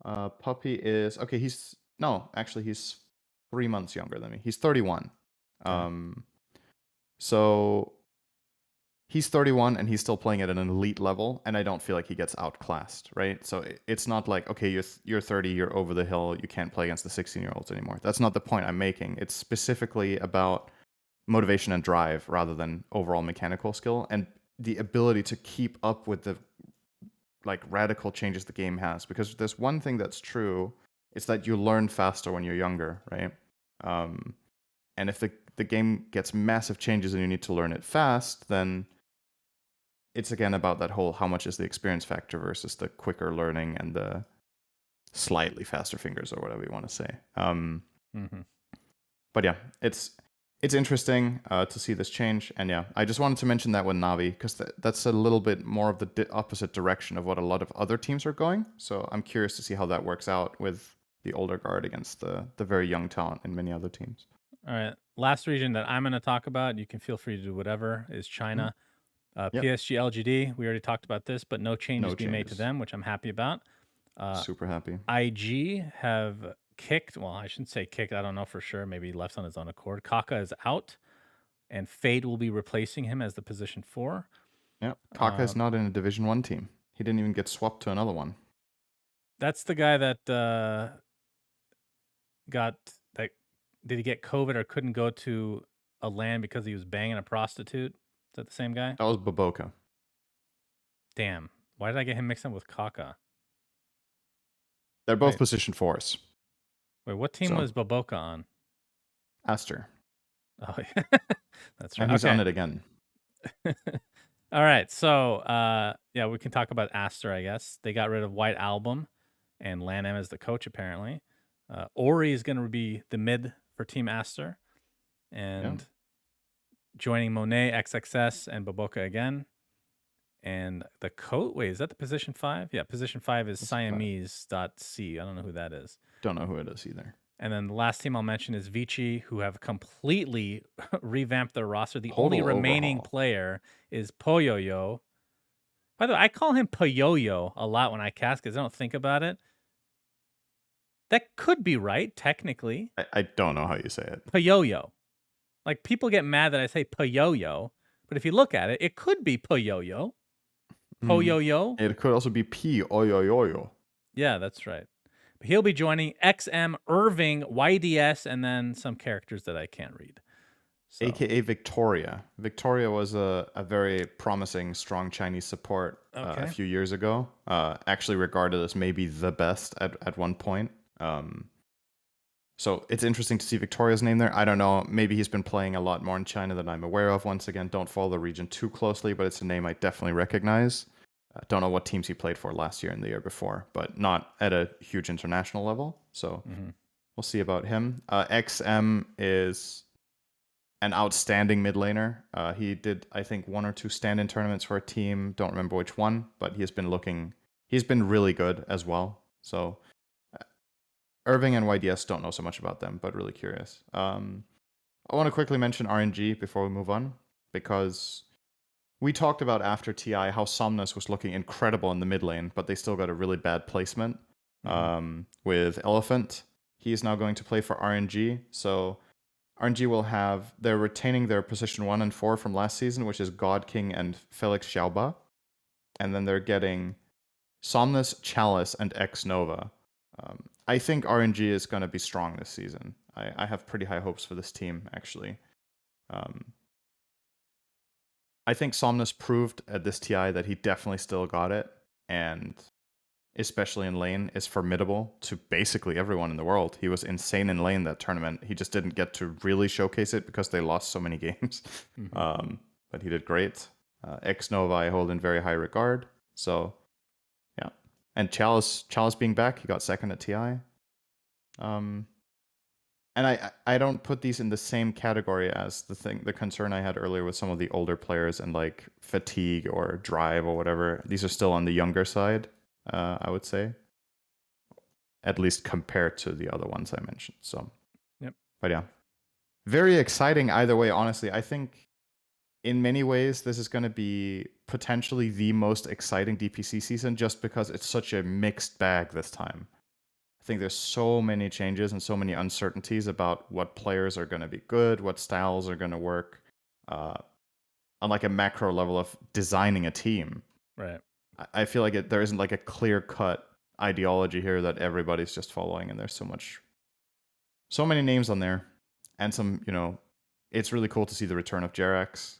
up. Puppy is, okay, he's 3 months younger than me. He's 31. So he's 31 and he's still playing at an elite level, and I don't feel like he gets outclassed, right? So it's not like, okay, you're 30, you're over the hill, you can't play against the 16-year-olds anymore. That's not the point I'm making. It's specifically about motivation and drive rather than overall mechanical skill, and the ability to keep up with the radical changes the game has. Because there's one thing that's true, it's that you learn faster when you're younger, right? And if the game gets massive changes and you need to learn it fast, then it's again about that whole, how much is the experience factor versus the quicker learning and the slightly faster fingers, or whatever you want to say. But yeah, it's interesting to see this change. And yeah, I just wanted to mention that with Navi, because that's a little bit more of the opposite direction of what a lot of other teams are going. So I'm curious to see how that works out with the older guard against the very young talent in many other teams. All right. Last region that I'm going to talk about, you can feel free to do whatever, is China. PSG LGD, we already talked about this, but no changes being made to them, which I'm happy about. Super happy. IG have kicked, well, I shouldn't say kicked, I don't know for sure, maybe left on his own accord. Kaka is out. and Fade will be replacing him as the position 4. Yeah, Kaka is not in a Division 1 team. He didn't even get swapped to another one. That's the guy that did he get COVID or couldn't go to a LAN because he was banging a prostitute? Is that the same guy? That was Baboka. Damn. Why did I get him mixed up with Kaka? They're both Wait. position 4s. Wait, what team was Baboka on? Aster. Oh, yeah. That's right. And he's okay. on it again. All right. So, yeah, we can talk about Aster, I guess. They got rid of White Album and Lanham as the coach, apparently. Ori is going to be the mid for Team Aster. And joining Monet, XXS, and Baboka again. And the coach, wait, is that the position 5? Yeah, position 5 is Siamese.c. I don't know who that is. Don't know who it is either. And then the last team I'll mention is Vici, who have completely revamped their roster. The only remaining player is Poyoyo. By the way, I call him Poyoyo a lot when I cast because I don't think about it. That could be right, technically. I don't know how you say it. Poyoyo. Like, people get mad that I say Poyoyo, but if you look at it, it could be Poyoyo. Poyoyo. It could also be P-oyoyoyo. Yeah, that's right. But he'll be joining XM, Irving, YDS, and then some characters that I can't read. So. AKA Victoria. Victoria was a very promising, strong Chinese support a few years ago. Actually regarded as maybe the best at one point. So it's interesting to see Victoria's name there. I don't know. Maybe he's been playing a lot more in China than I'm aware of. Once again, don't follow the region too closely, but it's a name I definitely recognize. Don't know what teams he played for last year and the year before, but not at a huge international level. So we'll see about him. XM is an outstanding mid laner. He did, I think, 1 or 2 stand-in tournaments for a team. Don't remember which one, but he's been really good as well. So Irving and YDS, don't know so much about them, but really curious. I want to quickly mention RNG before we move on, because we talked about after TI how Somnus was looking incredible in the mid lane, but they still got a really bad placement with Elephant. He is now going to play for RNG, so RNG they're retaining their position 1 and 4 from last season, which is God King and Felix Xiaoba, and then they're getting Somnus, Chalice, and X Nova. I think RNG is going to be strong this season. I have pretty high hopes for this team, actually. I think Somnus proved at this TI that he definitely still got it, and especially in lane, is formidable to basically everyone in the world. He was insane in lane that tournament. He just didn't get to really showcase it because they lost so many games. But he did great. X Nova I hold in very high regard. So yeah. And Chalice being back, he got second at TI. And I don't put these in the same category as the concern I had earlier with some of the older players and like fatigue or drive or whatever. These are still on the younger side, I would say. At least compared to the other ones I mentioned. So, but yeah, very exciting either way. Honestly, I think in many ways this is going to be potentially the most exciting DPC season, just because it's such a mixed bag this time. I think there's so many changes and so many uncertainties about what players are going to be good, what styles are going to work, on like a macro level of designing a team. Right. I feel like there isn't like a clear-cut ideology here that everybody's just following, and there's so many names on there, and some, it's really cool to see the return of Jerax.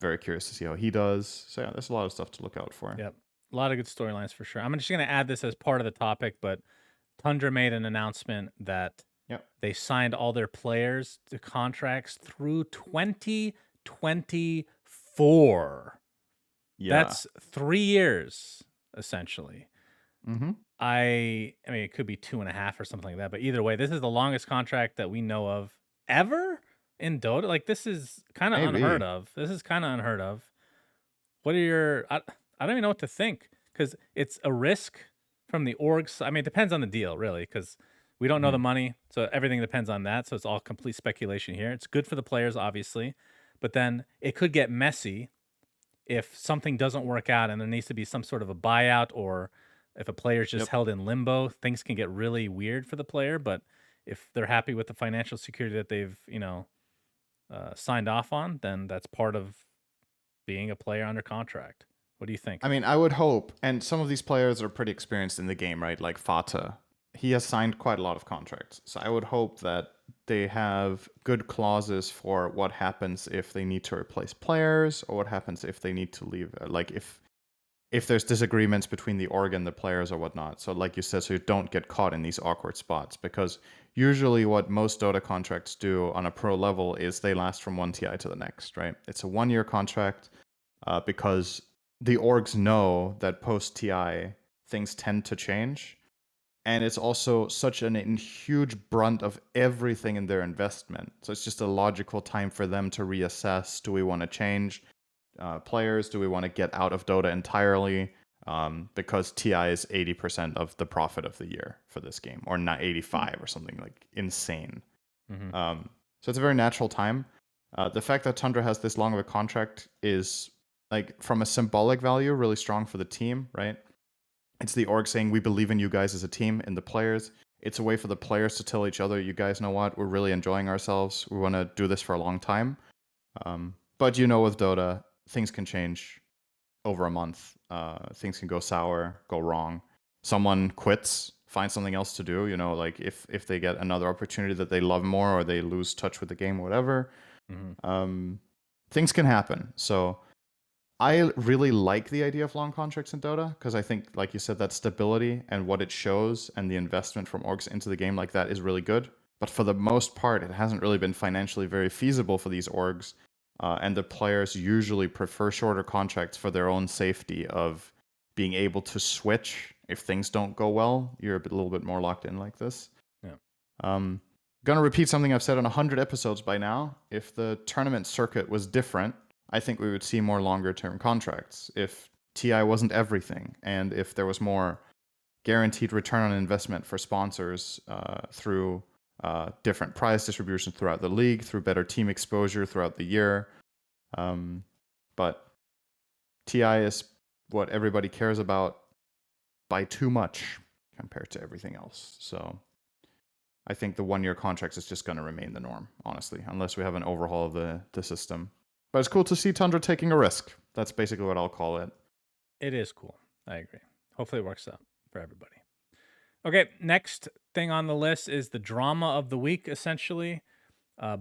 Very curious to see how he does. So yeah, there's a lot of stuff to look out for. Yep. A lot of good storylines for sure. I'm just going to add this as part of the topic, but Tundra made an announcement that they signed all their players to contracts through 2024. Yeah. That's 3 years, essentially. I mean, it could be 2.5 or something like that, but either way, this is the longest contract that we know of ever in Dota. Like, this is kind of unheard of. What are your... I don't even know what to think, because it's a risk from the orgs. I mean, it depends on the deal, really, because we don't know the money, so everything depends on that. So it's all complete speculation here. It's good for the players, obviously, but then it could get messy if something doesn't work out and there needs to be some sort of a buyout, or if a player's just held in limbo. Things can get really weird for the player, but if they're happy with the financial security that they've, signed off on, then that's part of being a player under contract. What do you think? I mean, I would hope, and some of these players are pretty experienced in the game, right? Like Fata. He has signed quite a lot of contracts. So I would hope that they have good clauses for what happens if they need to replace players, or what happens if they need to leave. Like if there's disagreements between the org and the players or whatnot. So like you said, so you don't get caught in these awkward spots, because usually what most Dota contracts do on a pro level is they last from one TI to the next, right? It's a 1-year contract, because the orgs know that post TI things tend to change. And it's also such a huge brunt of everything in their investment. So it's just a logical time for them to reassess. Do we want to change players? Do we want to get out of Dota entirely? Because TI is 80% of the profit of the year for this game, or not 85 or something like insane. Mm-hmm. So it's a very natural time. The fact that Tundra has this long of a contract is, like, from a symbolic value, really strong for the team, right? It's the org saying, we believe in you guys as a team, in the players. It's a way for the players to tell each other, you guys know what, we're really enjoying ourselves. We want to do this for a long time. But with Dota, things can change over a month. Things can go sour, go wrong. Someone quits, finds something else to do. Like if they get another opportunity that they love more, or they lose touch with the game, or whatever. Mm-hmm. Things can happen. So I really like the idea of long contracts in Dota, because I think, like you said, that stability and what it shows and the investment from orgs into the game like that is really good. But for the most part, it hasn't really been financially very feasible for these orgs. And the players usually prefer shorter contracts for their own safety of being able to switch if things don't go well. You're a little bit more locked in like this. Yeah. Gonna repeat something I've said on 100 episodes by now. If the tournament circuit was different, I think we would see more longer term contracts. If TI wasn't everything, and if there was more guaranteed return on investment for sponsors through different prize distribution throughout the league, through better team exposure throughout the year. But TI is what everybody cares about by too much compared to everything else. So I think the 1-year contracts is just going to remain the norm, honestly, unless we have an overhaul of the system. But it's cool to see Tundra taking a risk. That's basically what I'll call it. It is cool. I agree. Hopefully it works out for everybody. Okay, next thing on the list is the drama of the week, essentially.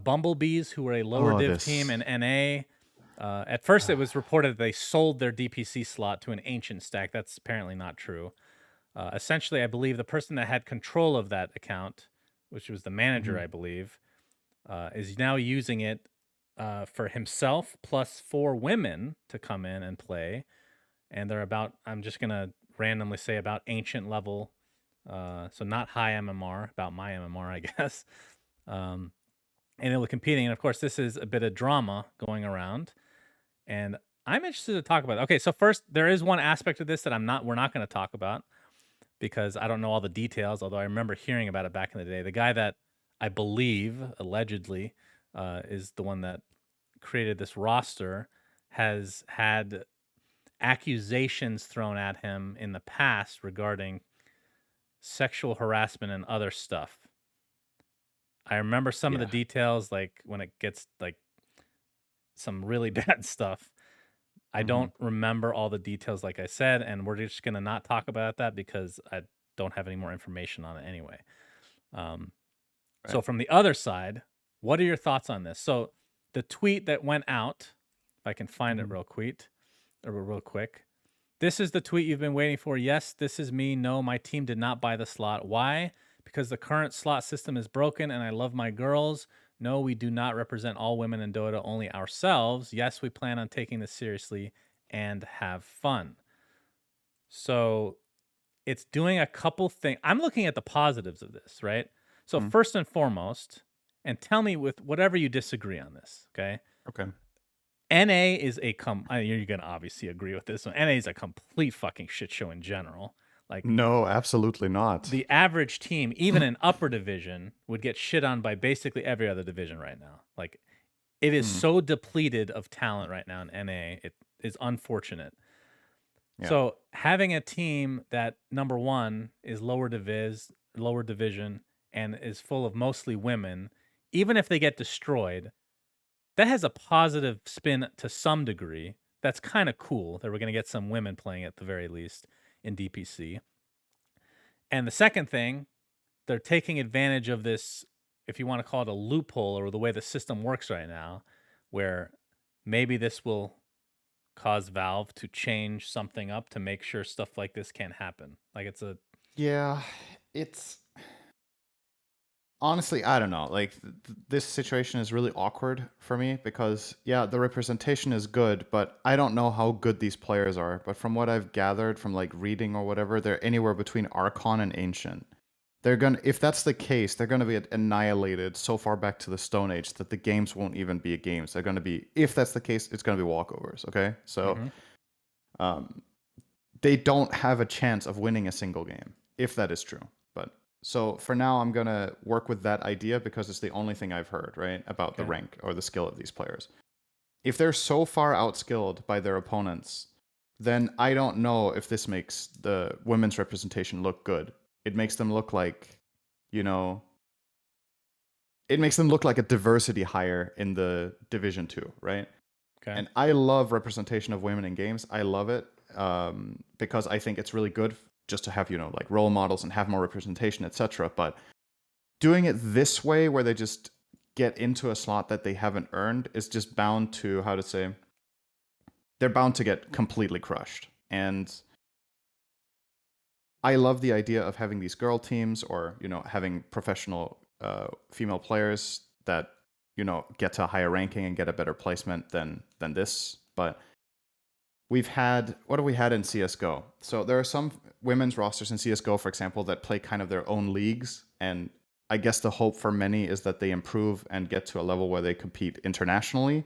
Bumblebees, who were a lower div team in NA. At first, it was reported that they sold their DPC slot to an ancient stack. That's apparently not true. Essentially, I believe the person that had control of that account, which was the manager, I believe, is now using it for himself plus 4 women to come in and play. And they're about, I'm just going to randomly say, about ancient level. So not high MMR, about my MMR, I guess. And they were competing. And of course, this is a bit of drama going around. And I'm interested to talk about it. Okay, so first, there is one aspect of this that we're not going to talk about, because I don't know all the details, although I remember hearing about it back in the day. The guy that I believe, allegedly, is the one that created this roster, has had accusations thrown at him in the past regarding sexual harassment and other stuff. I remember some of the details, like when it gets like some really bad stuff. I don't remember all the details, like I said, and we're just going to not talk about that because I don't have any more information on it anyway. So from the other side, what are your thoughts on this? So the tweet that went out, if I can find it real quick. This is the tweet you've been waiting for. Yes, this is me. No, my team did not buy the slot. Why? Because the current slot system is broken and I love my girls. No, we do not represent all women in Dota, only ourselves. Yes, we plan on taking this seriously and have fun. So it's doing a couple things. I'm looking at the positives of this, right? So first and foremost, and tell me with whatever you disagree on this, okay? Okay. NA is you're gonna obviously agree with this one. NA is a complete fucking shit show in general. Like, no, absolutely not. The average team, even in upper division, would get shit on by basically every other division right now. Like, it is so depleted of talent right now in NA. It is unfortunate. Yeah. So having a team that, number one, is lower division, and is full of mostly women, even if they get destroyed, that has a positive spin to some degree. That's kind of cool that we're going to get some women playing at the very least in DPC. And the second thing, they're taking advantage of this, if you want to call it a loophole or the way the system works right now, where maybe this will cause Valve to change something up to make sure stuff like this can't happen. Like it's a Yeah, it's honestly, I don't know. Like this situation is really awkward for me because yeah, the representation is good, but I don't know how good these players are. But from what I've gathered from like reading or whatever, they're anywhere between Archon and Ancient. They're gonna, if that's the case, they're gonna be annihilated so far back to the Stone Age that the games won't even be games. They're gonna be, if that's the case, it's gonna be walkovers. Okay, so Mhm. um, they don't have a chance of winning a single game if that is true. But so for now, I'm gonna work with that idea because it's the only thing I've heard, right, about the Okay. rank or the skill of these players. If they're so far outskilled by their opponents, then I don't know if this makes the women's representation look good. It makes them look like, you know, it makes them look like a diversity hire in the Division 2, right? Okay. And I love representation of women in games. I love it because I think it's really good just to have, you know, like role models and have more representation, etc. But doing it this way, where they just get into a slot that they haven't earned, is just bound to, how to say, they're bound to get completely crushed. And I love the idea of having these girl teams, or you know, having professional female players that, you know, get to a higher ranking and get a better placement than this. But we've had, what have we had in CS:GO? So there are some women's rosters in CS:GO, for example, that play kind of their own leagues, and I guess the hope for many is that they improve and get to a level where they compete internationally.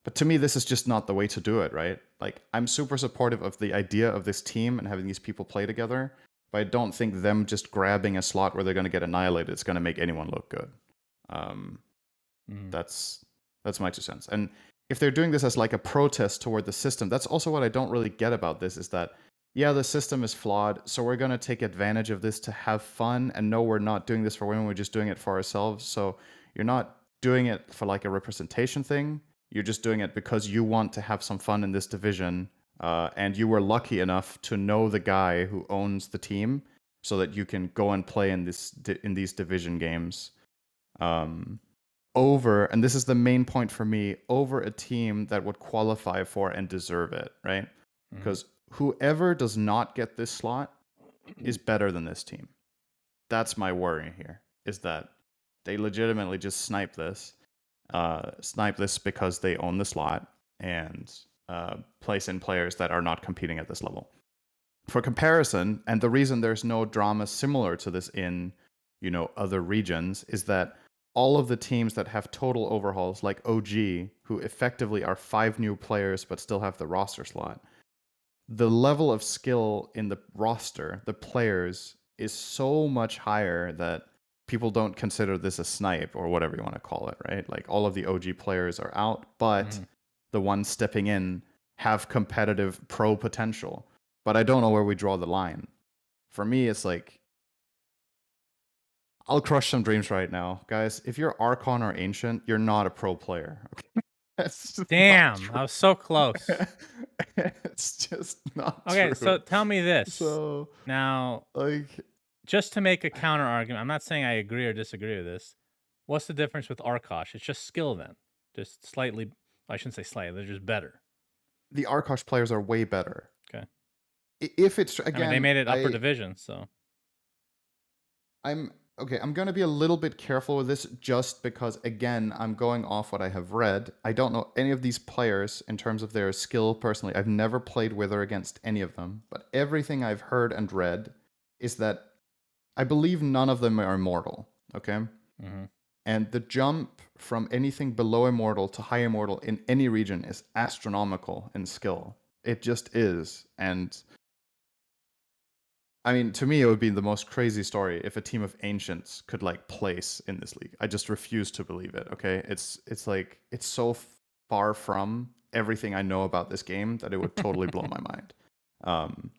But to me, this is just not the way to do it, right? Like, I'm super supportive of the idea of this team and having these people play together, but I don't think them just grabbing a slot where they're going to get annihilated is going to make anyone look good. Um, Mhm. that's my 2 cents. And if they're doing this as like a protest toward the system, that's also what I don't really get about this, is that yeah, the system is flawed, so we're going to take advantage of this to have fun, and no, we're not doing this for women, we're just doing it for ourselves. So you're not doing it for like a representation thing, you're just doing it because you want to have some fun in this division, and you were lucky enough to know the guy who owns the team so that you can go and play in these division games, um, over, and this is the main point for me, over a team that would qualify for and deserve it, right? Mhm. Because whoever does not get this slot is better than this team. That's my worry here, is that they legitimately just snipe this because they own the slot, and place in players that are not competing at this level. For comparison, and the reason there's no drama similar to this in, you know, other regions, is that all of the teams that have total overhauls, like OG, who effectively are 5 new players but still have the roster slot, the level of skill in the roster, the players, is so much higher that people don't consider this a snipe or whatever you want to call it, right? Like all of the OG players are out, but Mhm. the ones stepping in have competitive pro potential. But I don't know where we draw the line. For me, it's like, I'll crush some dreams right now. Guys, if you're Archon or Ancient, you're not a pro player. Okay? That's just not Damn, I true. was so close. It's just not Okay, true. so tell me this. So, Now, like, just to make a counter argument, I'm not saying I agree or disagree with this. What's the difference with Arkosh? It's just skill then. Just slightly, well, I shouldn't say slightly, they're just better. the Arkosh players are way better. Okay. If it's, I mean, they again, made it upper division, so I'm okay. I'm going to be a little bit careful with this just because, again, I'm going off what I have read. I don't know any of these players in terms of their skill personally. I've never played with or against any of them, but everything I've heard and read is that I believe none of them are immortal. Okay. mhm. And the jump from anything below immortal to high immortal in any region is astronomical in skill. It just is. And I mean, to me, it would be the most crazy story if a team of ancients could like place in this league. I just refuse to believe it. Okay, it's like it's so far from everything I know about this game that it would totally blow my mind. Um,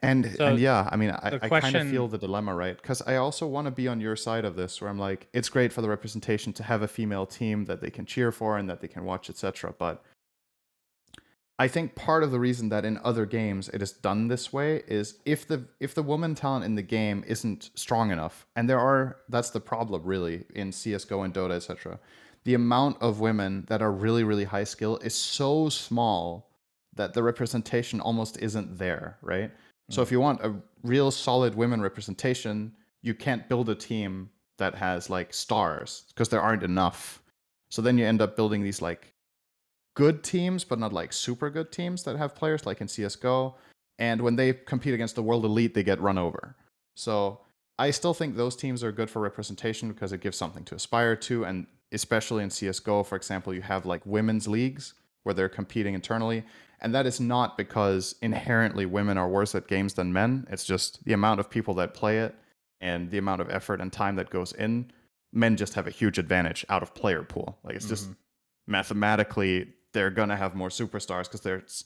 And So yeah, I mean, the I kind of question, feel the dilemma, right? Because I also want to be on your side of this, where I'm like, it's great for the representation to have a female team that they can cheer for and that they can watch, etc. But I think part of the reason that in other games it is done this way is if the woman talent in the game isn't strong enough, and that's the problem really in CS:GO and Dota, etc. The amount of women that are really really high skill is so small that the representation almost isn't there, right? So mm, if you want a real solid women representation, you can't build a team that has like stars because there aren't enough. So then you end up building these like good teams, but not like super good teams that have players like in CS:GO. And when they compete against the world elite, they get run over. So I still think those teams are good for representation because it gives something to aspire to. And especially in CS:GO, for example, you have like women's leagues where they're competing internally. And that is not because inherently women are worse at games than men. It's just the amount of people that play it and the amount of effort and time that goes in. Men just have a huge advantage out of player pool. Like it's just mhm. mathematically they're gonna have more superstars because there's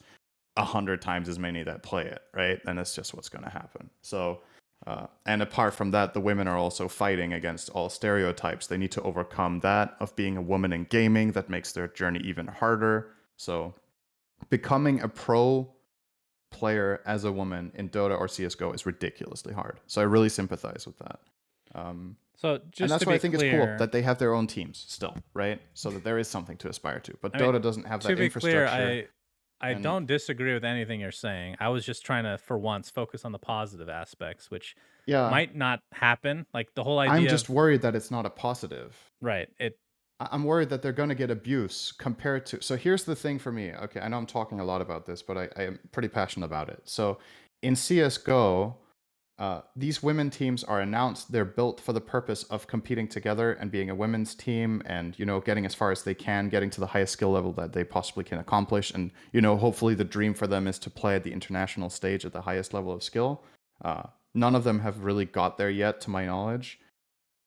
100 times as many that play it, right? And that's just what's gonna happen. So, and apart from that, the women are also fighting against all stereotypes. They need to overcome that of being a woman in gaming. That makes their journey even harder. So, becoming a pro player as a woman in Dota or CS:GO is ridiculously hard. So I really sympathize with that. Um, So and just that's to why I be think it's cool clear, that they have their own teams still, right? So that there is something to aspire to. But I mean, Dota doesn't have to that be clear, infrastructure. I And don't disagree with anything you're saying. I was just trying to, for once, focus on the positive aspects, which yeah, might not happen. Like the whole I'm idea just of worried that it's not a positive. right. It I'm worried that they're going to get abuse compared to. So here's the thing for me. Okay, I know I'm talking a lot about this, but I am pretty passionate about it. So in CS:GO, these women teams are announced. They're built for the purpose of competing together and being a women's team, and getting as far as they can, getting to the highest skill level that they possibly can accomplish. And hopefully, the dream for them is to play at the international stage at the highest level of skill. None of them have really got there yet, to my knowledge.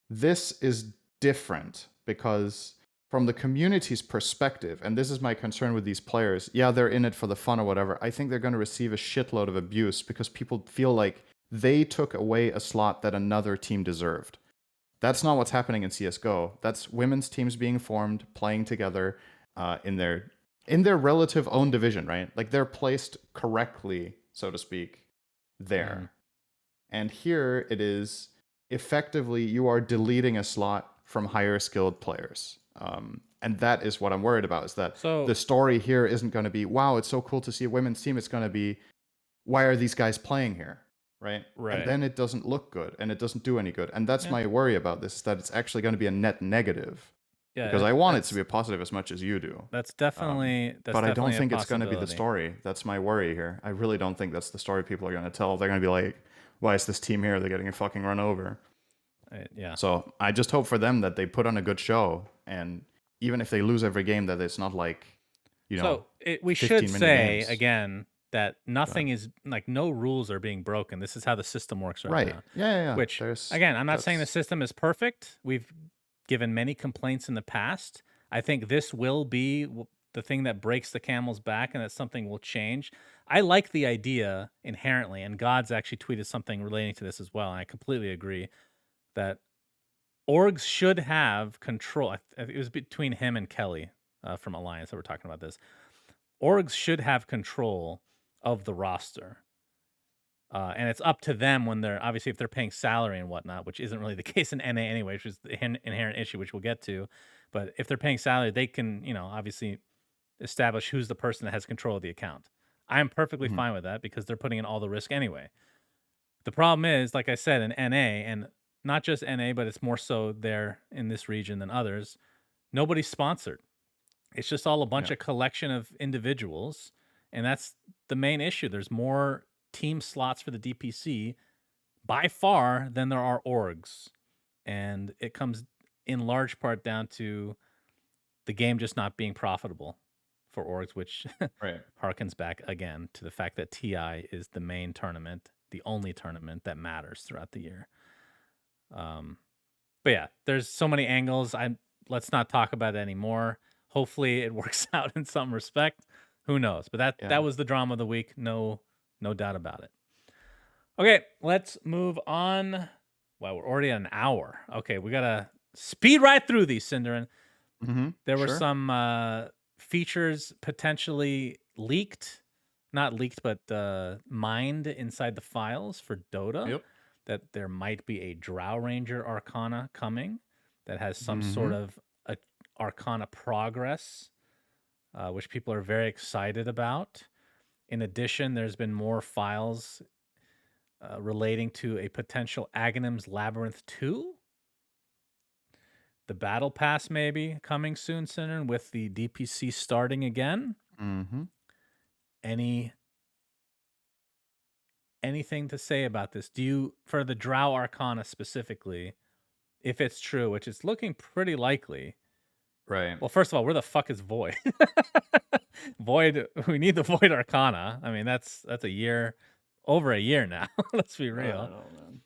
This is different because from the community's perspective, and this is my concern with these players, yeah, they're in it for the fun or whatever. I think they're going to receive a shitload of abuse because people feel like they took away a slot that another team deserved. That's not what's happening in CS:GO. That's women's teams being formed, playing together in their relative own division, right? Like they're placed correctly, so to speak, mhm. there. And here it is effectively you are deleting a slot from higher skilled players. And that is what I'm worried about is that the So story here isn't going to be, wow, it's so cool to see a women's team. It's going to be, why are these guys playing here? Right. And right. then it doesn't look good and it doesn't do any good. And that's Yeah. my worry about this is that it's actually going to be a net negative because Yeah, I want it to be a positive as much as you do. that's But I don't definitely a think it's going to be the possibility. story. That's my worry here. I really don't think that's the story people are going to tell. They're going to be like, why is this team here? They're getting a fucking run over. Yeah. So I just hope for them that they put on a good show. And even if they lose every game, that it's not like, So we should 15-minute say games. again that But nothing is like no rules are being broken. This is how the system works right right. now. Yeah, yeah, yeah. Which There's again, I'm not saying the that's system is perfect. We've given many complaints in the past. I think this will be the thing that breaks the camel's back and that something will change. I like the idea inherently, and God's actually tweeted something relating to this as well. And I completely agree that orgs should have control. It was between him and Kelly from Alliance that we're talking about this. Orgs should have control of the roster. And it's up to them when they're obviously if they're paying salary and whatnot, which isn't really the case in NA anyway, which is the inherent issue, which we'll get to. But if they're paying salary, they can, obviously establish who's the person that has control of the account. I'm perfectly mhm, fine with that because they're putting in all the risk anyway. The problem is, like I said, in NA, and not just NA, but it's more so there in this region than others, nobody's sponsored. It's just all a bunch yeah. of collection of individuals, and that's the main issue. There's more team slots for the DPC by far than there are orgs, and it comes in large part down to the game just not being profitable for orgs, which Right. harkens back again to the fact that TI is the main tournament, the only tournament that matters throughout the year. Um, but yeah, there's so many angles. Let's not talk about it anymore. Hopefully, it works out in some respect. Who knows? But that Yeah. was the drama of the week. No doubt about it. Okay, let's move on. Wow, we're already at an hour. Okay, we gotta speed right through these, Cinderin. There were Sure. some features potentially leaked, not leaked, but mined inside the files for Dota. Yep. That there might be a Drow Ranger Arcana coming that has some sort Mm-hmm. of Arcana progress, which people are very excited about. In addition, there's been more files relating to a potential Aghanim's Labyrinth 2. The Battle Pass maybe coming soon, Sinner, with the DPC starting again. Mm-hmm. Anything to say about this? Do you, for the Drow Arcana specifically, if it's true, which is looking pretty likely? Right. Well, first of all, where the fuck is Void? Void, we need the Void Arcana. I mean, that's a year, over a year now. Let's be I real. don't know,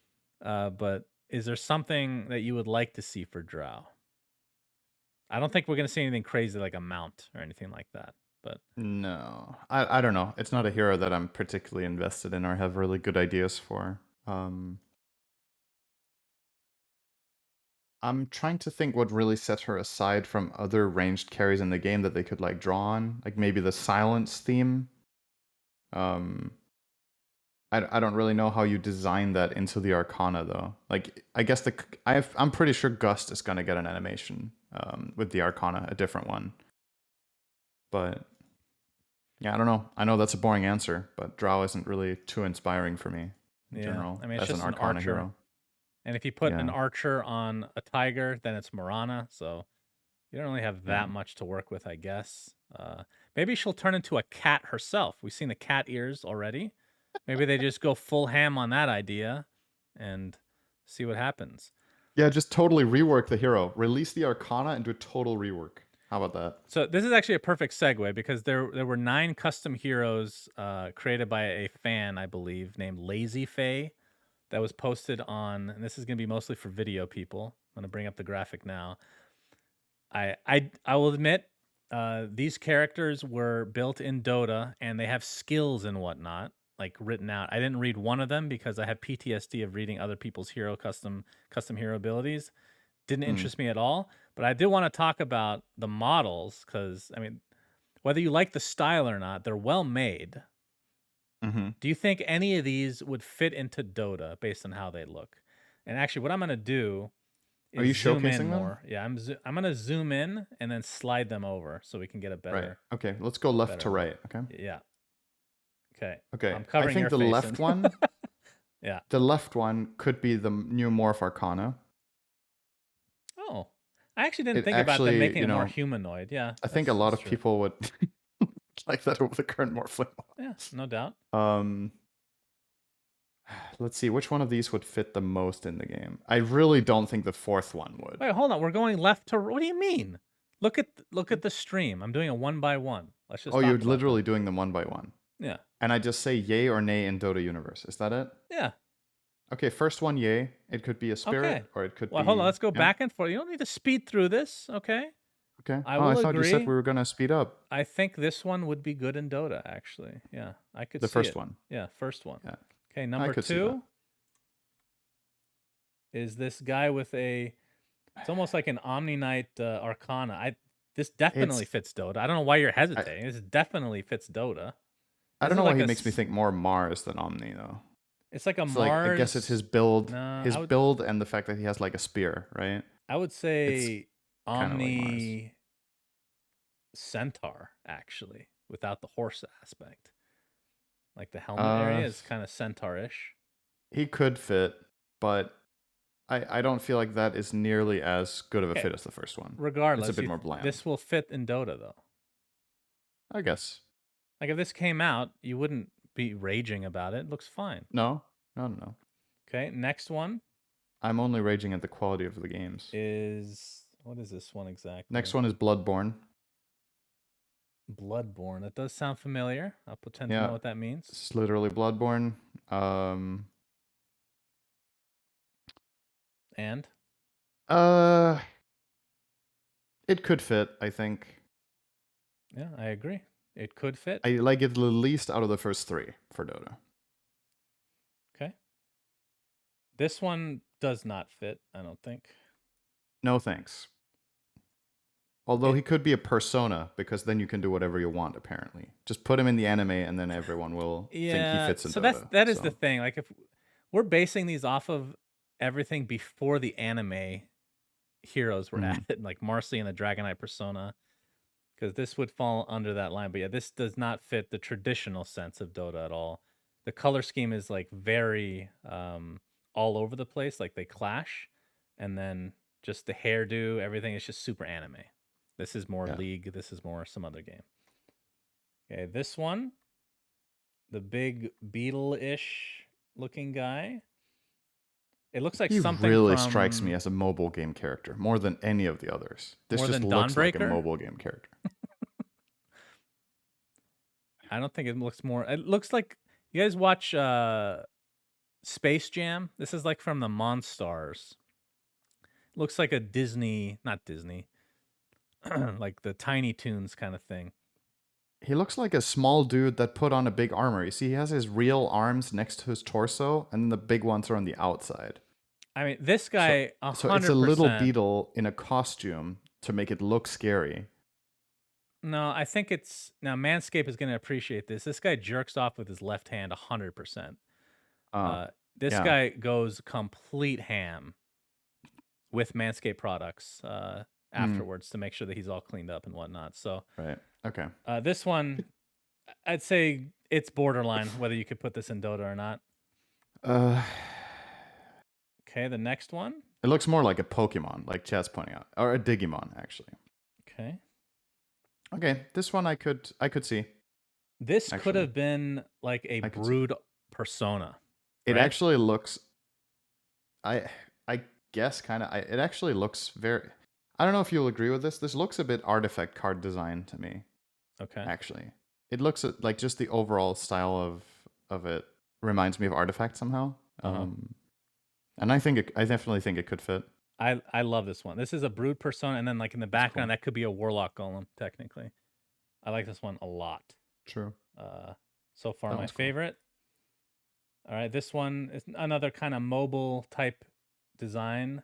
man. But is there something that you would like to see for Drow? I don't think we're gonna see anything crazy like a mount or anything like that. But No, I don't know. It's not a hero that I'm particularly invested in or have really good ideas for. I'm trying to think what really set her aside from other ranged carries in the game that they could like draw on, like maybe the silence theme. Um, I don't really know how you design that into the Arcana though. Like I guess I'm pretty sure Gust is gonna get an animation with the Arcana, a different one. But yeah, I don't know. I know that's a boring answer, but Drow isn't really too inspiring for me in yeah, general I mean, it's as an just an Arcana archer. hero. And if you put an Yeah, archer on a tiger, then it's Morana. So you don't really have yeah. that much to work with, I guess. Maybe she'll turn into a cat herself. We've seen the cat ears already. Maybe they just go full ham on that idea and see what happens. Yeah, just totally rework the hero. Release the Arcana and do a total rework. How about that? So this is actually a perfect segue because there were 9 custom heroes created by a fan, I believe, named Lazy Faye, that was posted on, and this is going to be mostly for video people. I'm going to bring up the graphic now. I will admit, these characters were built in Dota and they have skills and whatnot, like written out. I didn't read one of them because I have PTSD of reading other people's custom hero abilities. Didn't interest me at all. But I do want to talk about the models because I mean, whether you like the style or not, they're well made. Mm-hmm. Do you think any of these would fit into Dota based on how they look? And actually, what I'm going to do Are is you zoom in showcasing them? more. Yeah, I'm gonna zoom in and then slide them over so we can get a Right. better Okay, let's go left better to look. right. Okay. Yeah. Okay. Okay. I'm I covering think your the face left and one, yeah. the left one could be the new Morph Arcana. Oh, I actually didn't It think about them actually, making it more humanoid. Yeah, I think a lot that's of true. people would like that over the current Morphling. Yeah, no doubt. Um, let's see, which one of these would fit the most in the game? I really don't think the fourth one would. Wait, hold on. We're going left to. What do you mean? Look at the stream. I'm doing a 1 by 1. Let's just Oh, you're talk about literally them. doing them one by one. Yeah. And I just say yay or nay in Dota Universe. Is that it? Yeah. Okay, first one, yay. It could be a spirit, Okay. or it could Well, hold on. be. Let's go Yeah. back and forth. You don't need to speed through this. Okay. Okay. I Oh, I will thought you said agree. we were gonna speed up. I think this one would be good in Dota, actually. Yeah, I could The see first it. one. Yeah, first one. Yeah. Okay, I number could see that. 2 is this guy with a. It's almost like an Omni Knight Arcana. This definitely It's. fits Dota. I don't know why you're I, hesitating. This definitely fits Dota. I This don't is know why like he makes me think more Mars than Omni though. It's like a So like I guess it's Mars. his build, No, his build, and the fact that he has like a spear, right? I would It's say kind of like Mars. Omni Centaur actually, without the horse aspect. Like the helmet area is kind of centaurish. He could fit, but I don't feel like that is nearly as good of a fit as the first one. Regardless, It's a bit more bland. this will fit in Dota though. I guess. Like if this came out, you wouldn't be raging about it. It looks fine. No, no. Okay, next one I'm only raging at the quality of the games. is what is this one exactly? Next one is Bloodborne. Bloodborne. That does sound familiar. I'll pretend to Yeah, know what that means. it's literally Bloodborne. And it could fit, I think. yeah, I agree. It could fit. I like it the least out of the first 3 for Dota. Okay. This one does not fit, I don't think. No thanks. Although It- he could be a persona, because then you can do whatever you want, apparently. Just put him in the anime, and then everyone will think he Yeah, fits in so Dota. that is the So, thing. Like if we're basing these off of everything before the anime heroes were Mhm. added, like Marcy and the Dragonite persona, because this would fall under that line. But yeah, this does not fit the traditional sense of Dota at all. The color scheme is like very all over the place, like they clash, and then just the hairdo, everything is just super anime. This is more Yeah. League. This is more some other game. Okay, this one, the big beetle-ish looking guy. It looks like He something really strikes me from as a mobile game character more than any of the others. This more just than looks like a Dawnbreaker. mobile game character. I don't think it looks more. It looks like you guys watch Space Jam. This is like from the Monstars. Looks like a Disney, not Disney, like the Tiny Toons kind of thing. He looks like a small dude that put on a big armor. You see, he has his real arms next to his torso, and then the big ones are on the outside. I mean, this So, guy, so it's a little 100%. beetle in a costume to make it look scary. No, I think it's now Manscaped is going to appreciate this. This guy jerks off with his left hand 100%. Uh, This yeah. guy goes complete ham with Manscaped products afterwards to make sure that he's all cleaned up and whatnot. So, Right. Okay. this one, I'd say it's borderline whether you could put this in Dota or not. Uh, Okay, the next one. it looks more like a Pokemon, like Chad's pointing out, or a Digimon, actually. Okay. Okay, this one I could see. This could Actually. have been like a I could see. brood persona. It right? actually looks. I guess kind of. It actually looks very. I don't know if you'll agree with this. This looks a bit artifact card design to me. Okay. Actually, it looks like just the overall style of it reminds me of Artifact somehow. And I definitely think it could fit. I love this one. This is a brood persona, and then like in the background, cool. that could be a warlock golem technically. I like this one a lot. True. So far That my one's cool. favorite. All right, this one is another kind of mobile type design.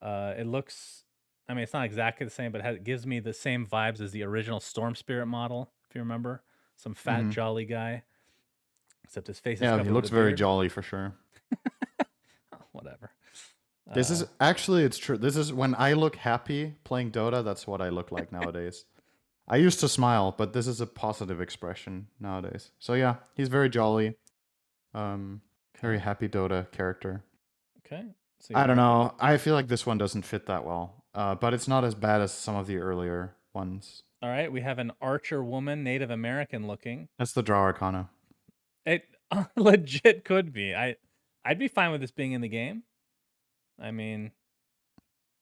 It looks, I mean, it's not exactly the same, but it gives me the same vibes as the original Storm Spirit model, if you remember. Some fat, jolly guy. Except his face is covered he looks with a very beard. jolly for sure. Whatever. This is actually, it's true. This is when I look happy playing Dota, that's what I look like nowadays. I used to smile, but this is a positive expression nowadays. So yeah, he's very jolly. Very happy Dota character. Okay. So I don't know. I feel like this one doesn't fit that well. But it's not as bad as some of the earlier ones. All right, we have an archer woman, Native American looking. That's the Drow Arcana. It legit could be. I'd be fine with this being in the game. I mean,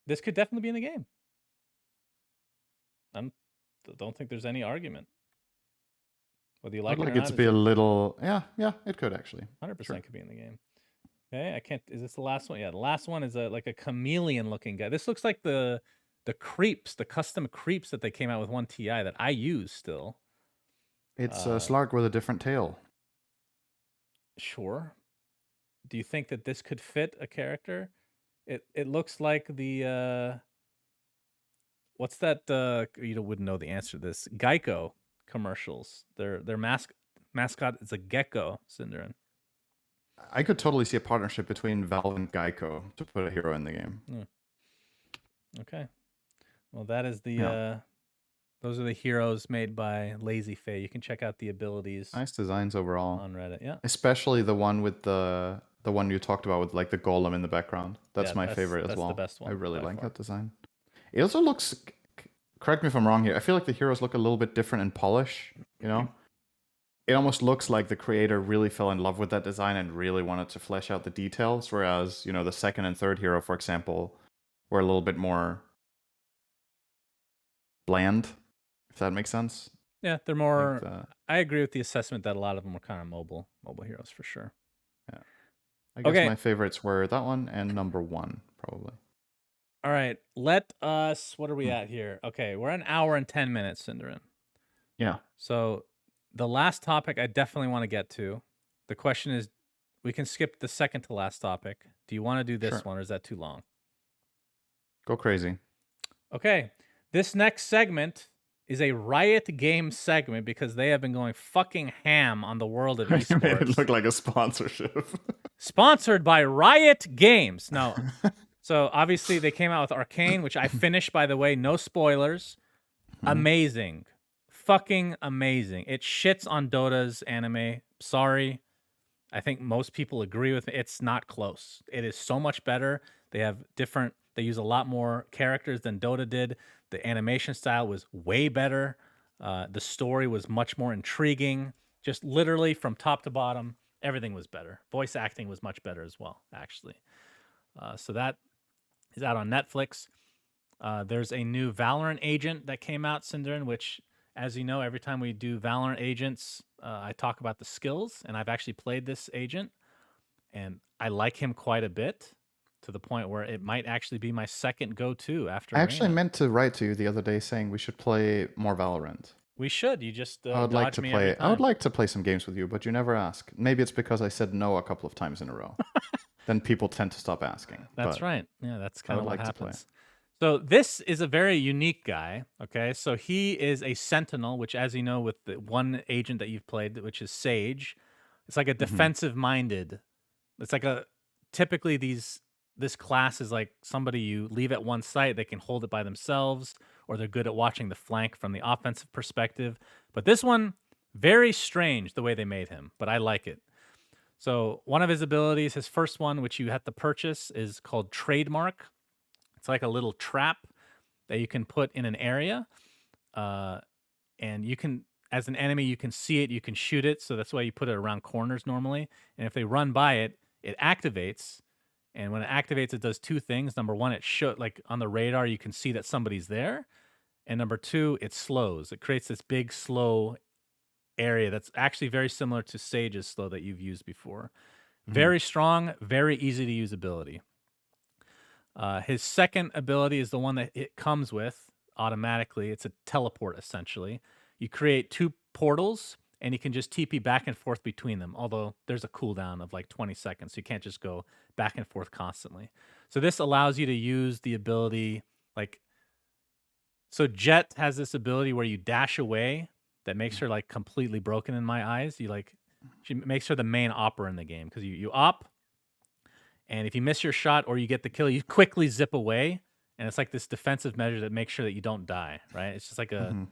this could definitely be in the game. I don't think there's any argument. Whether you like I'd it or like it not, to be a little. Yeah, it could actually. 100% Sure. could be in the game. Okay, I can't. Is this the last one? Yeah, the last one is like a chameleon looking guy. This looks like the creeps, the custom creeps that they came out with 1TI that I use still. It's a Slark with a different tail. Sure. Do you think that this could fit a character? It looks like the what's that? You wouldn't know the answer to this. Geico commercials. Their mascot is a gecko, Cinderin. I could totally see a partnership between Valve and Geico to put a hero in the game. Okay. Well, that is the those are the heroes made by Lazy Faye. You can check out the abilities. Nice designs overall on Reddit. Yeah. Especially the one with the one you talked about with like the golem in the background. That's my favorite as well. That's the best one. I really like that design. It also looks. Correct me if I'm wrong here. I feel like the heroes look a little bit different in polish. You know, it almost looks like the creator really fell in love with that design and really wanted to flesh out the details. Whereas, the second and third hero, for example, were a little bit more bland, if that makes sense. Yeah, they're more. I agree with the assessment that a lot of them were kind of mobile heroes for sure. Yeah. I guess my favorites were that one and number 1, probably. All right, let us. What are we at here? Okay, we're an hour and 10 minutes, Cinderin. Yeah. So the last topic I definitely want to get to. The question is, we can skip the second to last topic. Do you want to do this Sure. one, or is that too long? Go crazy. Okay. This next segment is a Riot game segment because they have been going fucking ham on the world of You made it esports. look like a sponsorship. Sponsored by Riot Games. No. So obviously they came out with Arcane, which I finished, by the way. No spoilers. Amazing. Fucking amazing. It shits on Dota's anime. Sorry. I think most people agree with me. It's not close. It is so much better. They use a lot more characters than Dota did. The animation style was way better. The story was much more intriguing. Just literally from top to bottom, everything was better. Voice acting was much better as well, actually. So that is out on Netflix. There's a new Valorant agent that came out, Synderen, which, as you know, every time we do Valorant agents, I talk about the skills, and I've actually played this agent, and I like him quite a bit, to the point where it might actually be my second go-to after I actually Reyna. meant to write to you the other day saying we should play more Valorant. We should. You just I would like dodge to me every play. I would time. like to play some games with you, but you never ask. Maybe it's because I said no a couple of times in a row. Then people tend to stop asking. That's but right. Yeah, that's kind of would what like to play. happens. So this is a very unique guy. Okay, so he is a sentinel, which, as you know, with the one agent that you've played, which is Sage, it's like a defensive-minded. It's like typically this class is like somebody you leave at one site, they can hold it by themselves, or they're good at watching the flank from the offensive perspective. But this one, very strange the way they made him, but I like it. So one of his abilities, his first one, which you have to purchase, is called Trademark. It's like a little trap that you can put in an area. And you can, as an enemy, you can see it, you can shoot it. So that's why you put it around corners normally. And if they run by it, it activates. And when it activates, it does two things. Number one, it like on the radar, you can see that somebody's there. And number two, it slows. It creates this big slow area that's actually very similar to Sage's slow that you've used before. Very strong, very easy to use ability. His second ability is the one that it comes with automatically. It's a teleport, essentially. You create two portals, and you can just TP back and forth between them, although there's a cooldown of like 20 seconds. So you can't just go back and forth constantly. So this allows you to use the ability, like, so Jet has this ability where you dash away that makes her like completely broken in my eyes. She makes her the main opera in the game because you op, and if you miss your shot or you get the kill, you quickly zip away, and it's like this defensive measure that makes sure that you don't die, right? It's just like a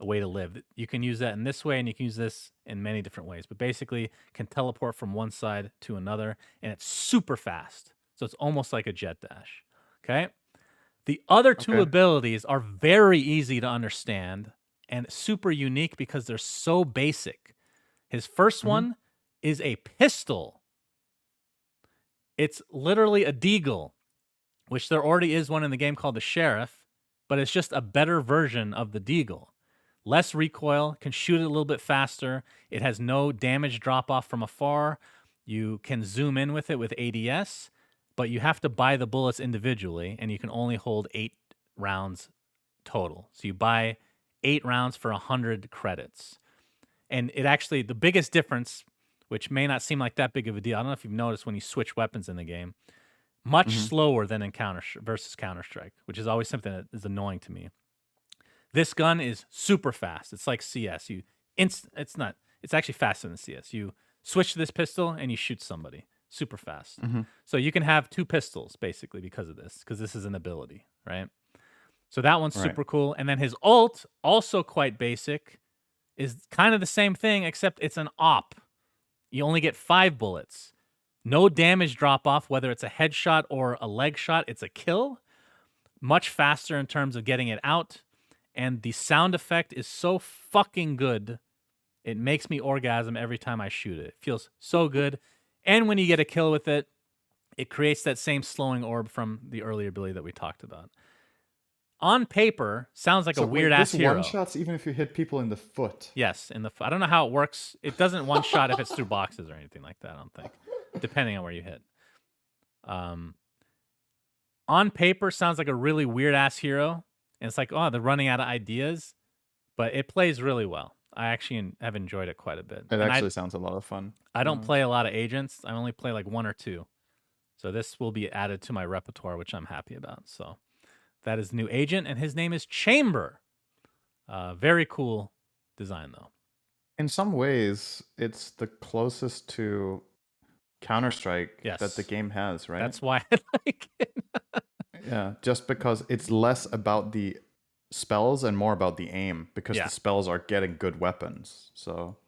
way to live. You can use that in this way, and you can use this in many different ways, but basically can teleport from one side to another, and it's super fast. So it's almost like a jet dash, okay? The other two abilities are very easy to understand and super unique because they're so basic. His first one is a pistol. It's literally a deagle, which there already is one in the game called the Sheriff, but it's just a better version of the deagle. Less recoil, can shoot it a little bit faster. It has no damage drop-off from afar. You can zoom in with it with ADS, but you have to buy the bullets individually, and you can only hold 8 rounds total. So you buy 8 rounds for 100 credits. And it actually, the biggest difference, which may not seem like that big of a deal, I don't know if you've noticed when you switch weapons in the game, much slower than in Counter-Strike, which is always something that is annoying to me. This gun is super fast. It's like CS. It's actually faster than CS. You switch to this pistol and you shoot somebody super fast. So you can have 2 pistols basically because of this, because this is an ability, right? So that one's super cool. And then his ult, also quite basic, is kind of the same thing, except it's an op. You only get 5 bullets. No damage drop off, whether it's a headshot or a leg shot, it's a kill. Much faster in terms of getting it out. And the sound effect is so fucking good. It makes me orgasm every time I shoot it. It feels so good. And when you get a kill with it, it creates that same slowing orb from the earlier ability that we talked about. On paper, sounds like a weird-ass hero. This one-shots even if you hit people in the foot. Yes, I don't know how it works. It doesn't one-shot if it's through boxes or anything like that, I don't think. Depending on where you hit. On paper, sounds like a really weird-ass hero. And it's like, oh, they're running out of ideas. But it plays really well. I actually have enjoyed it quite a bit. It And actually sounds a lot of fun. I don't play a lot of agents. I only play like 1 or 2. So this will be added to my repertoire, which I'm happy about. So that is new agent, and his name is Chamber. Very cool design, though. In some ways, it's the closest to Counter-Strike that the Yes. game has, right? That's why I like it. Yeah, just because it's less about the spells and more about the aim, because Yeah. the spells are getting good weapons. So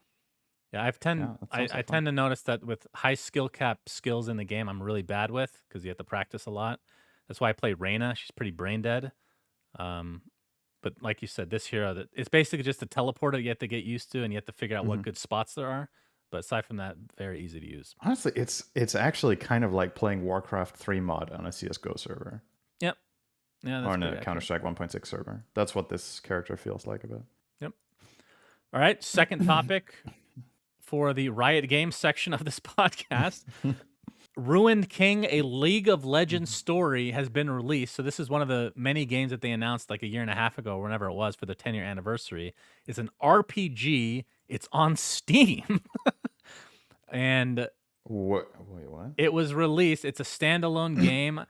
Yeah, yeah, that sounds I like fun. tend to notice that with high skill cap skills in the game, I'm really bad with because you have to practice a lot. That's why I play Reyna. She's pretty brain dead. Um, but like you said, this hero, that it's basically just a teleporter you have to get used to, and you have to figure out what good spots there are. But aside from that, very easy to use. Honestly, it's actually kind of like playing Warcraft 3 mod on a CS:GO server Yep. Yeah, or that's on pretty a accurate. Counter-Strike 1.6 server. That's what this character feels like a bit. Yep. All right. Second topic for the Riot Games section of this podcast. Ruined King, a League of Legends story, has been released. So this is one of the many games that they announced like a year and a half ago, or whenever it was, for the 10-year anniversary. It's an RPG. It's on Steam. And What? Wait, what? it was released. It's a standalone game.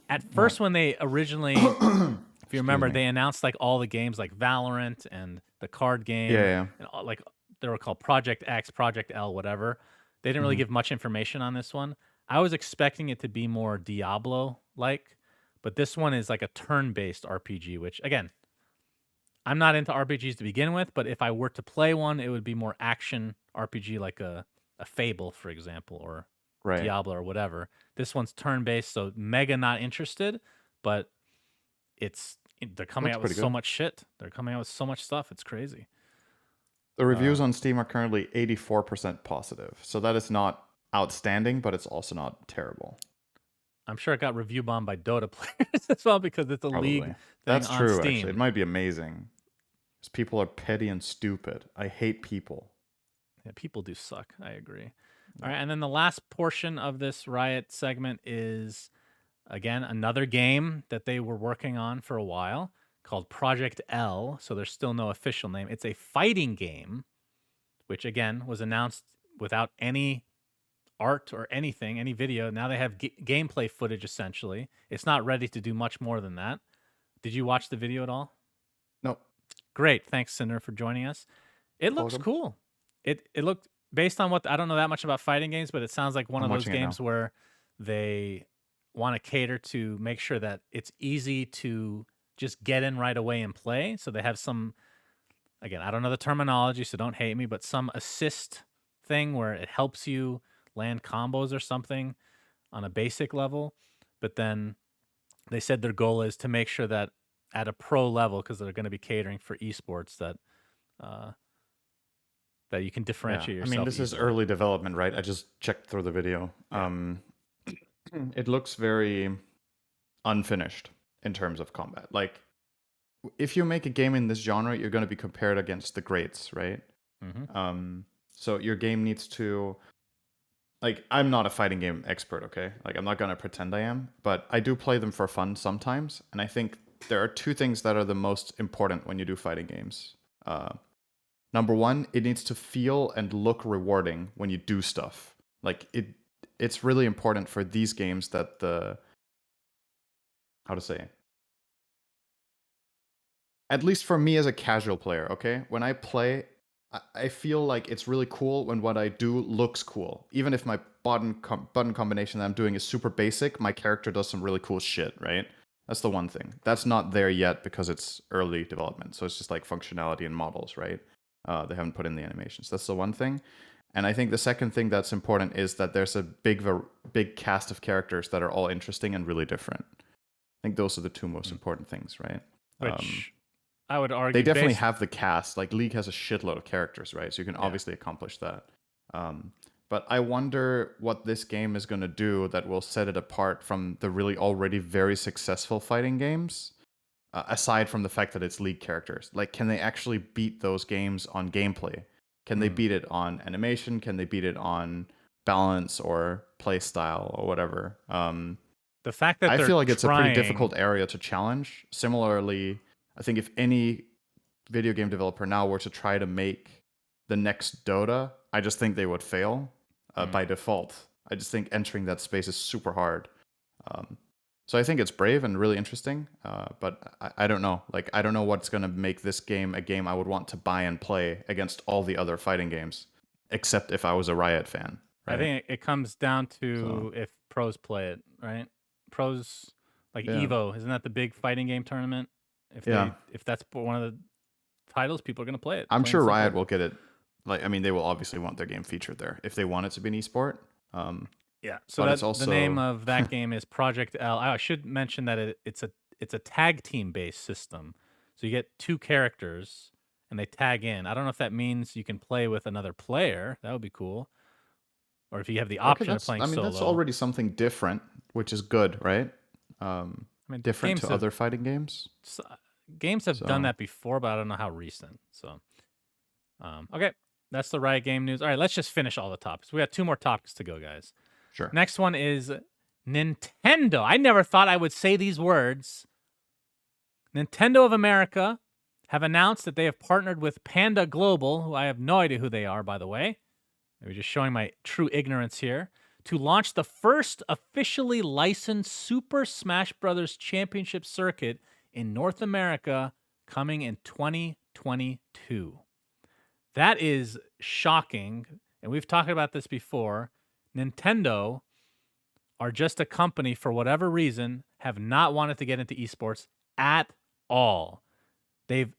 At first, when they originally, if you remember, me. they announced like all the games like Valorant and the card game. Yeah. And like they were called Project X, Project L, whatever. They didn't really give much information on this one. I was expecting it to be more Diablo like, but this one is like a turn based RPG, which again, I'm not into RPGs to begin with, but if I were to play one, it would be more action RPG like a Fable, for example, or Right. Diablo or whatever. This one's turn based, so mega not interested, but they're coming Looks out with pretty so good. much shit. They're coming out with so much stuff. It's crazy. The reviews on Steam are currently 84% positive. So that is not outstanding, but it's also not terrible. I'm sure it got review bombed by Dota players as well because it's a league Probably. thing That's on true, Steam. actually. It might be amazing. Because people are petty and stupid. I hate people. Yeah, people do suck. I agree. All right, and then the last portion of this Riot segment is again another game that they were working on for a while called Project L. So there's still no official name. It's a fighting game, which again was announced without any art or anything, any video. Now they have gameplay footage essentially. It's not ready to do much more than that. Did you watch the video at all? Nope. Great. Thanks, Cinder, for joining us. It looks Welcome. cool. It looked, based on what, I don't know that much about fighting games, but it sounds like one I'm of those watching it now. games where they want to cater to make sure that it's easy to just get in right away and play. So they have some, again, I don't know the terminology, so don't hate me, but some assist thing where it helps you land combos or something on a basic level. But then they said their goal is to make sure that at a pro level, because they're going to be catering for esports, that that you can differentiate Yeah. I yourself. mean, this is early development, right? I just checked through the video. Yeah. It looks very unfinished in terms of combat. Like, if you make a game in this genre, you're going to be compared against the greats, right? So your game needs to, like, I'm not a fighting game expert, okay? Like, I'm not going to pretend I am, but I do play them for fun sometimes. And I think there are two things that are the most important when you do fighting games. Number one, it needs to feel and look rewarding when you do stuff. Like, it's really important for these games that how to say, at least for me as a casual player, okay? When I play, I feel like it's really cool when what I do looks cool. Even if my button combination that I'm doing is super basic, my character does some really cool shit, right? That's the one thing. That's not there yet because it's early development. So it's just like functionality and models, right? They haven't put in the animations. That's the one thing. And I think the second thing that's important is that there's a big cast of characters that are all interesting and really different. I think those are the two most important things, right? Which I would argue they definitely have the cast. Like, League has a shitload of characters, right? So you can obviously accomplish that. But I wonder what this game is going to do that will set it apart from the really already very successful fighting games. Aside from the fact that it's League characters, like, can they actually beat those games on gameplay? Can they beat it on animation? Can they beat it on balance or play style or whatever? the fact that I they're feel like it's a pretty trying- difficult area to challenge. Similarly, I think if any video game developer now were to try to make the next Dota, I just think they would fail Mm. by default. I just think entering that space is super hard. So I think it's brave and really interesting, but I don't know. Like, I don't know what's going to make this game a game I would want to buy and play against all the other fighting games, except if I was a Riot fan, I right? think it comes down So to if pros play it, right? Pros like yeah, Evo, isn't that the big fighting game tournament? yeah. If that's one of the titles, people are gonna play it. I'm Plain and sure Riot simple. will get it. Like, I mean, they will obviously want their game featured there if they want it to be an esport. Yeah. So But it's that the name also of that game is Project L. I should mention that it's a tag team based system. So you get two characters and they tag in. I don't know if that means you can play with another player. That would be cool. Or if you have the okay. option of playing I mean, that's solo. already something different, which is good, right? I mean, Different to other fighting games. games have done So that before, but I don't know how recent. So, okay, that's the Riot game news. All right, let's just finish all the topics. We got 2 more topics to go, guys. sure. Next one is Nintendo. I never thought I would say these words. Nintendo of America have announced that they have partnered with Panda Global, who I have no idea who they are, by the way. Maybe just showing my true ignorance here, to launch the first officially licensed Super Smash Bros. Championship circuit in North America coming in 2022. That is shocking. And we've talked about this before. Nintendo are just a company, for whatever reason, have not wanted to get into esports at all. They've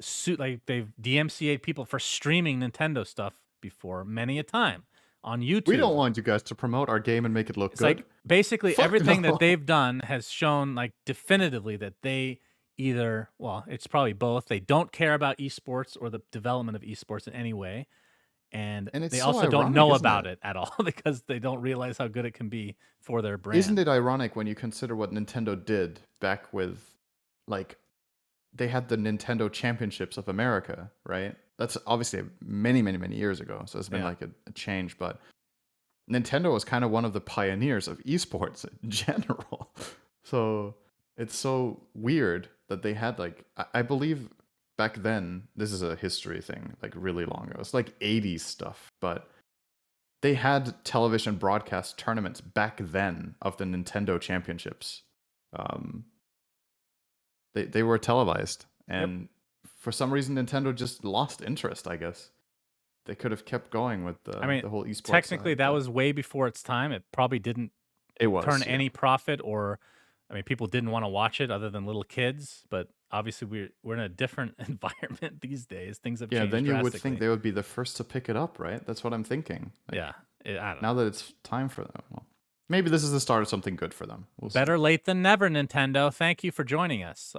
they've DMCA'd people for streaming Nintendo stuff before many a time on YouTube. We don't want you guys to promote our game and make it look It's good. like basically Fuck everything no. that they've done has shown like definitively that they either, well, it's probably both. They don't care about esports or the development of esports in any way. And And it's they so also don't ironic, know isn't about it? it at all because they don't realize how good it can be for their brand. Isn't it ironic when you consider what Nintendo did back with, like, they had the Nintendo Championships of America, right? That's obviously many, many, many years ago. So it's been Yeah. like a change, but Nintendo was kind of one of the pioneers of esports in general. So it's so weird that they had like I believe back then, this is a history thing, like really long ago. It's like 80s stuff, but they had television broadcast tournaments back then of the Nintendo Championships. Um, they were televised, and for some reason, Nintendo just lost interest. I guess they could have kept going with I mean, the whole esports technically side, that but was way before its time. It probably didn't it turn was, yeah. any profit, or I mean, people didn't want to watch it other than little kids. But obviously, we're in a different environment these days. Things have Yeah, changed then you would drastically. think they would be the first to pick it up, right? That's what I'm thinking. Like, Yeah, I don't now know. that it's time for them, well, maybe this is the start of something good for them. We'll see. Better late than never, Nintendo. Thank you for joining us.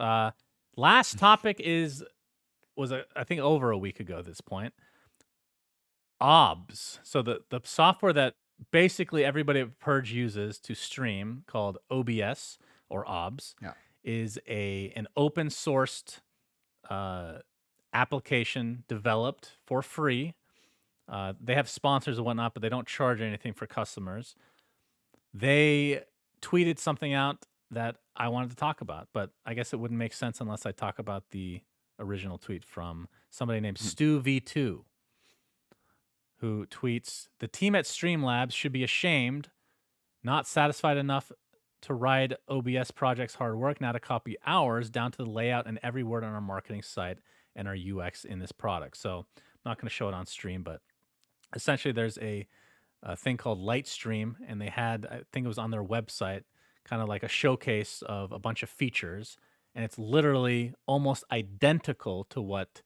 Last topic was I think over a week ago at this point. OBS. So the software that basically everybody at Purge uses to stream, called OBS or OBS, Yeah. is an open sourced application developed for free. They have sponsors and whatnot, but they don't charge anything for customers. They tweeted something out that I wanted to talk about, but I guess it wouldn't make sense unless I talk about the original tweet from somebody named Stu V2, who tweets, "The team at StreamLabs should be ashamed, not satisfied enough to ride OBS project's hard work, now to copy ours down to the layout and every word on our marketing site and our UX in this product." So I'm not going to show it on stream, but essentially there's a thing called Lightstream, and they had, I think it was on their website, kind of like a showcase of a bunch of features, and it's literally almost identical to what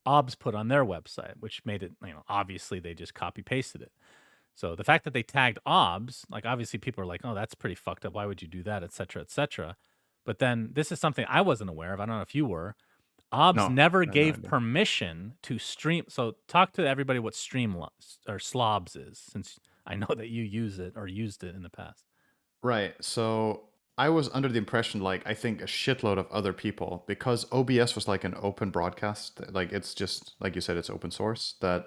OBS put on their website, which made it, obviously they just copy pasted it. So the fact that they tagged OBS, like obviously people are like, oh, that's pretty fucked up. Why would you do that, et cetera, et cetera. But then this is something I wasn't aware of. I don't know if you were. OBS No, never I had no gave idea. permission to stream. So talk to everybody what Streamlabs or Slobs is, since I know that you use it or used it in the past. Right. So I was under the impression, like, I think a shitload of other people, because OBS was like an open broadcast, like it's just like you said, it's open source, that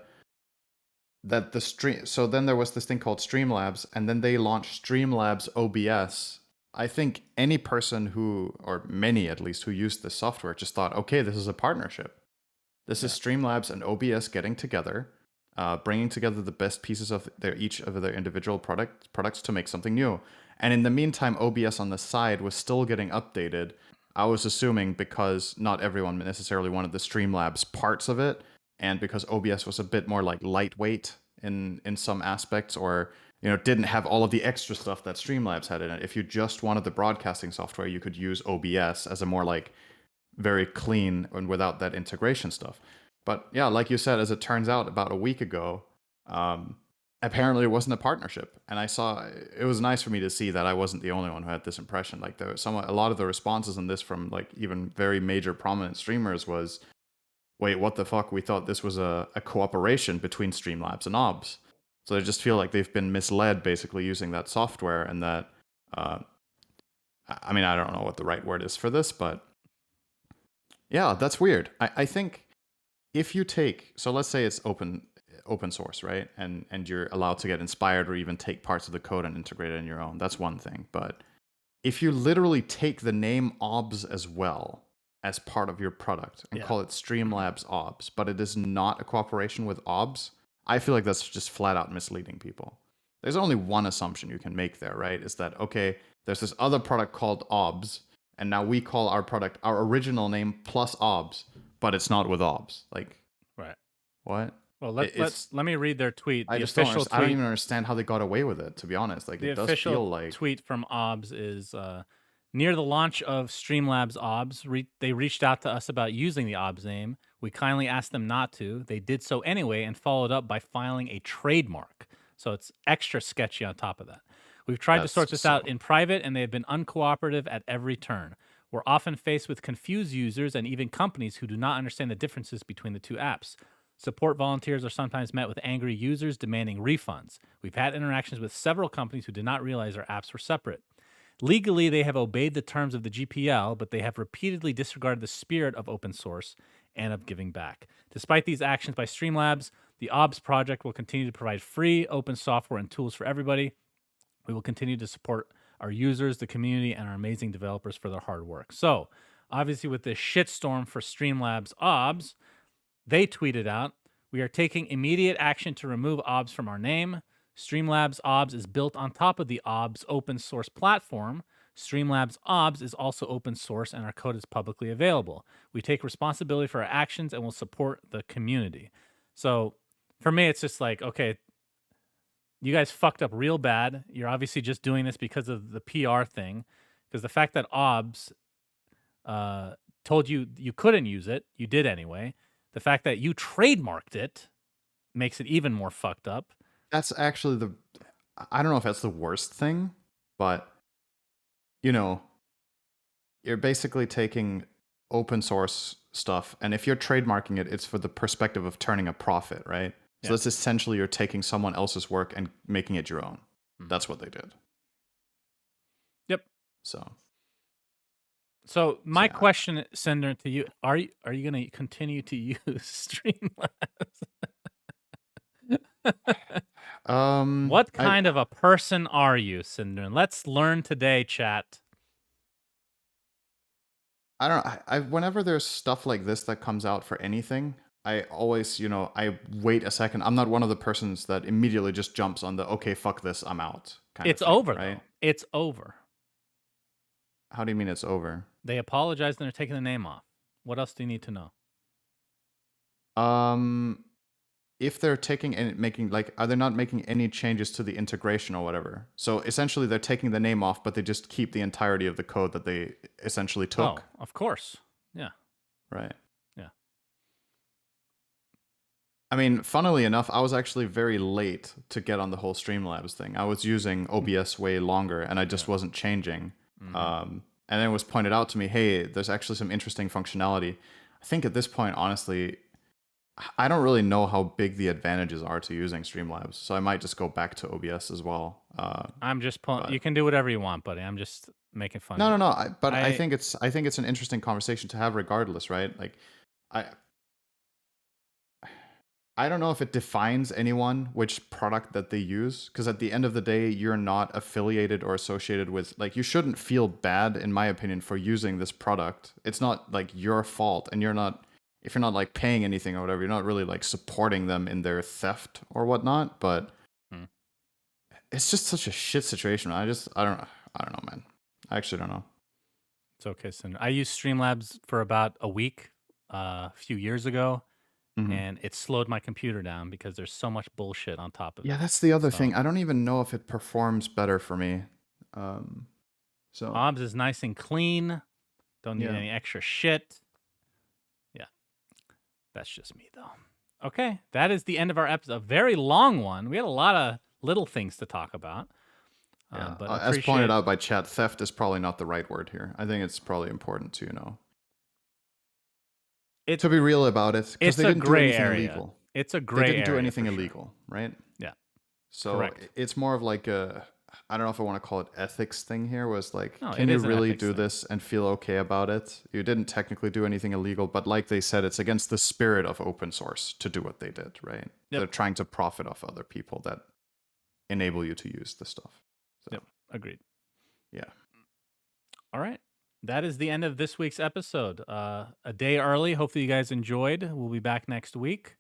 the stream. So then there was this thing called Streamlabs, and then they launched Streamlabs OBS. I think any person who, or many at least, who used this software just thought, okay, this is a partnership. This is Streamlabs and OBS getting together. bringing together the best pieces of each of their individual products to make something new. And in the meantime, OBS on the side was still getting updated. I was assuming because not everyone necessarily wanted the Streamlabs parts of it, and because OBS was a bit more like lightweight in some aspects, or didn't have all of the extra stuff that Streamlabs had in it. If you just wanted the broadcasting software, you could use OBS as a more like very clean and without that integration stuff. But yeah, like you said, as it turns out, about a week ago, apparently it wasn't a partnership, and it was nice for me to see that I wasn't the only one who had this impression. Like there was a lot of the responses on this from like even very major prominent streamers was, wait, what the fuck? We thought this was a cooperation between Streamlabs and OBS. So they just feel like they've been misled, basically using that software, and that I mean, I don't know what the right word is for this, but yeah, that's weird. I think if you so let's say it's open source, right? And you're allowed to get inspired or even take parts of the code and integrate it in your own. That's one thing. But if you literally take the name OBS as well as part of your product and call it Streamlabs OBS, but it is not a cooperation with OBS, I feel like that's just flat out misleading people. There's only one assumption you can make there, right? Is that, okay, there's this other product called OBS, and now we call our product our original name plus OBS, but it's not with OBS. Like, Right. what? Well, let me read their tweet. I just don't even understand how they got away with it, to be honest. Like, it does feel like... The tweet from OBS is, near the launch of Streamlabs OBS, they reached out to us about using the OBS name. We kindly asked them not to. They did so anyway and followed up by filing a trademark. So it's extra sketchy on top of that. We've tried to sort this out in private, and they have been uncooperative at every turn. We're often faced with confused users and even companies who do not understand the differences between the two apps. Support volunteers are sometimes met with angry users demanding refunds. We've had interactions with several companies who did not realize our apps were separate. Legally, they have obeyed the terms of the GPL, but they have repeatedly disregarded the spirit of open source and of giving back. Despite these actions by Streamlabs, the OBS project will continue to provide free, open software and tools for everybody. We will continue to support our users, the community, and our amazing developers for their hard work. So, obviously, with this shitstorm for Streamlabs OBS, they tweeted out, "We are taking immediate action to remove OBS from our name. Streamlabs OBS is built on top of the OBS open source platform. Streamlabs OBS is also open source, and our code is publicly available. We take responsibility for our actions and will support the community." So for me, it's just like, okay, you guys fucked up real bad. You're obviously just doing this because of the PR thing, because the fact that OBS told you you couldn't use it, you did anyway. The fact that you trademarked it makes it even more fucked up. That's actually I don't know if that's the worst thing, but you're basically taking open source stuff, and if you're trademarking it, it's for the perspective of turning a profit, right? So that's essentially you're taking someone else's work and making it your own. That's what they did. Yep. So my question, Sender, to you, are you going to continue to use Streamlabs? What kind of a person are you, Sender? Let's learn today, chat. I don't know. Whenever there's stuff like this that comes out for anything, I always, I wait a second. I'm not one of the persons that immediately just jumps on the, okay, fuck this, I'm out. It's over, right? It's over. How do you mean it's over? They apologized and they're taking the name off. What else do you need to know? If they're taking and making, like, are they not making any changes to the integration or whatever? So essentially they're taking the name off, but they just keep the entirety of the code that they essentially took. Oh, of course. Yeah. Right. Yeah. I mean, funnily enough, I was actually very late to get on the whole Streamlabs thing. I was using OBS way longer, and I just wasn't changing. And then it was pointed out to me, hey, there's actually some interesting functionality. I think at this point, honestly, I don't really know how big the advantages are to using Streamlabs, so I might just go back to OBS as well. I'm just pulling. You can do whatever you want, buddy. I'm just making fun. No. I think it's an interesting conversation to have, regardless, right? Like, I don't know if it defines anyone which product that they use, because at the end of the day, you're not affiliated or associated with, like, you shouldn't feel bad, in my opinion, for using this product. It's not like your fault, and you're not if you're not like paying anything or whatever, you're not really like supporting them in their theft or whatnot. But it's just such a shit situation. I don't know, man. I actually don't know. It's okay, Cinder. I used Streamlabs for about a week a few years ago, and it slowed my computer down because there's so much bullshit on top of it. Yeah, that's the other thing. I don't even know if it performs better for me. So OBS is nice and clean. Don't need any extra shit. Yeah. That's just me, though. Okay. That is the end of our episode. A very long one. We had a lot of little things to talk about. But as pointed out by chat, theft is probably not the right word here. I think it's probably important to, to be real about it, because they didn't do anything illegal. It's a gray area. They didn't do anything illegal, right? Yeah. So it's more of like I don't know if I want to call it ethics thing here, was like, No, can you really do this and feel okay about it? You didn't technically do anything illegal, but like they said, it's against the spirit of open source to do what they did, right? Yep. They're trying to profit off other people that enable you to use the stuff. So, yep, agreed. Yeah. All right. That is the end of this week's episode. A day early. Hopefully you guys enjoyed. We'll be back next week.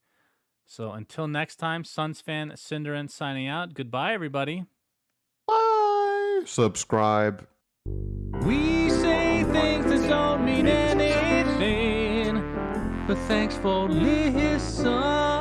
So until next time, Suns fan Cinderin signing out. Goodbye, everybody. Bye. Subscribe. We say things that don't mean anything, but thanks for listening.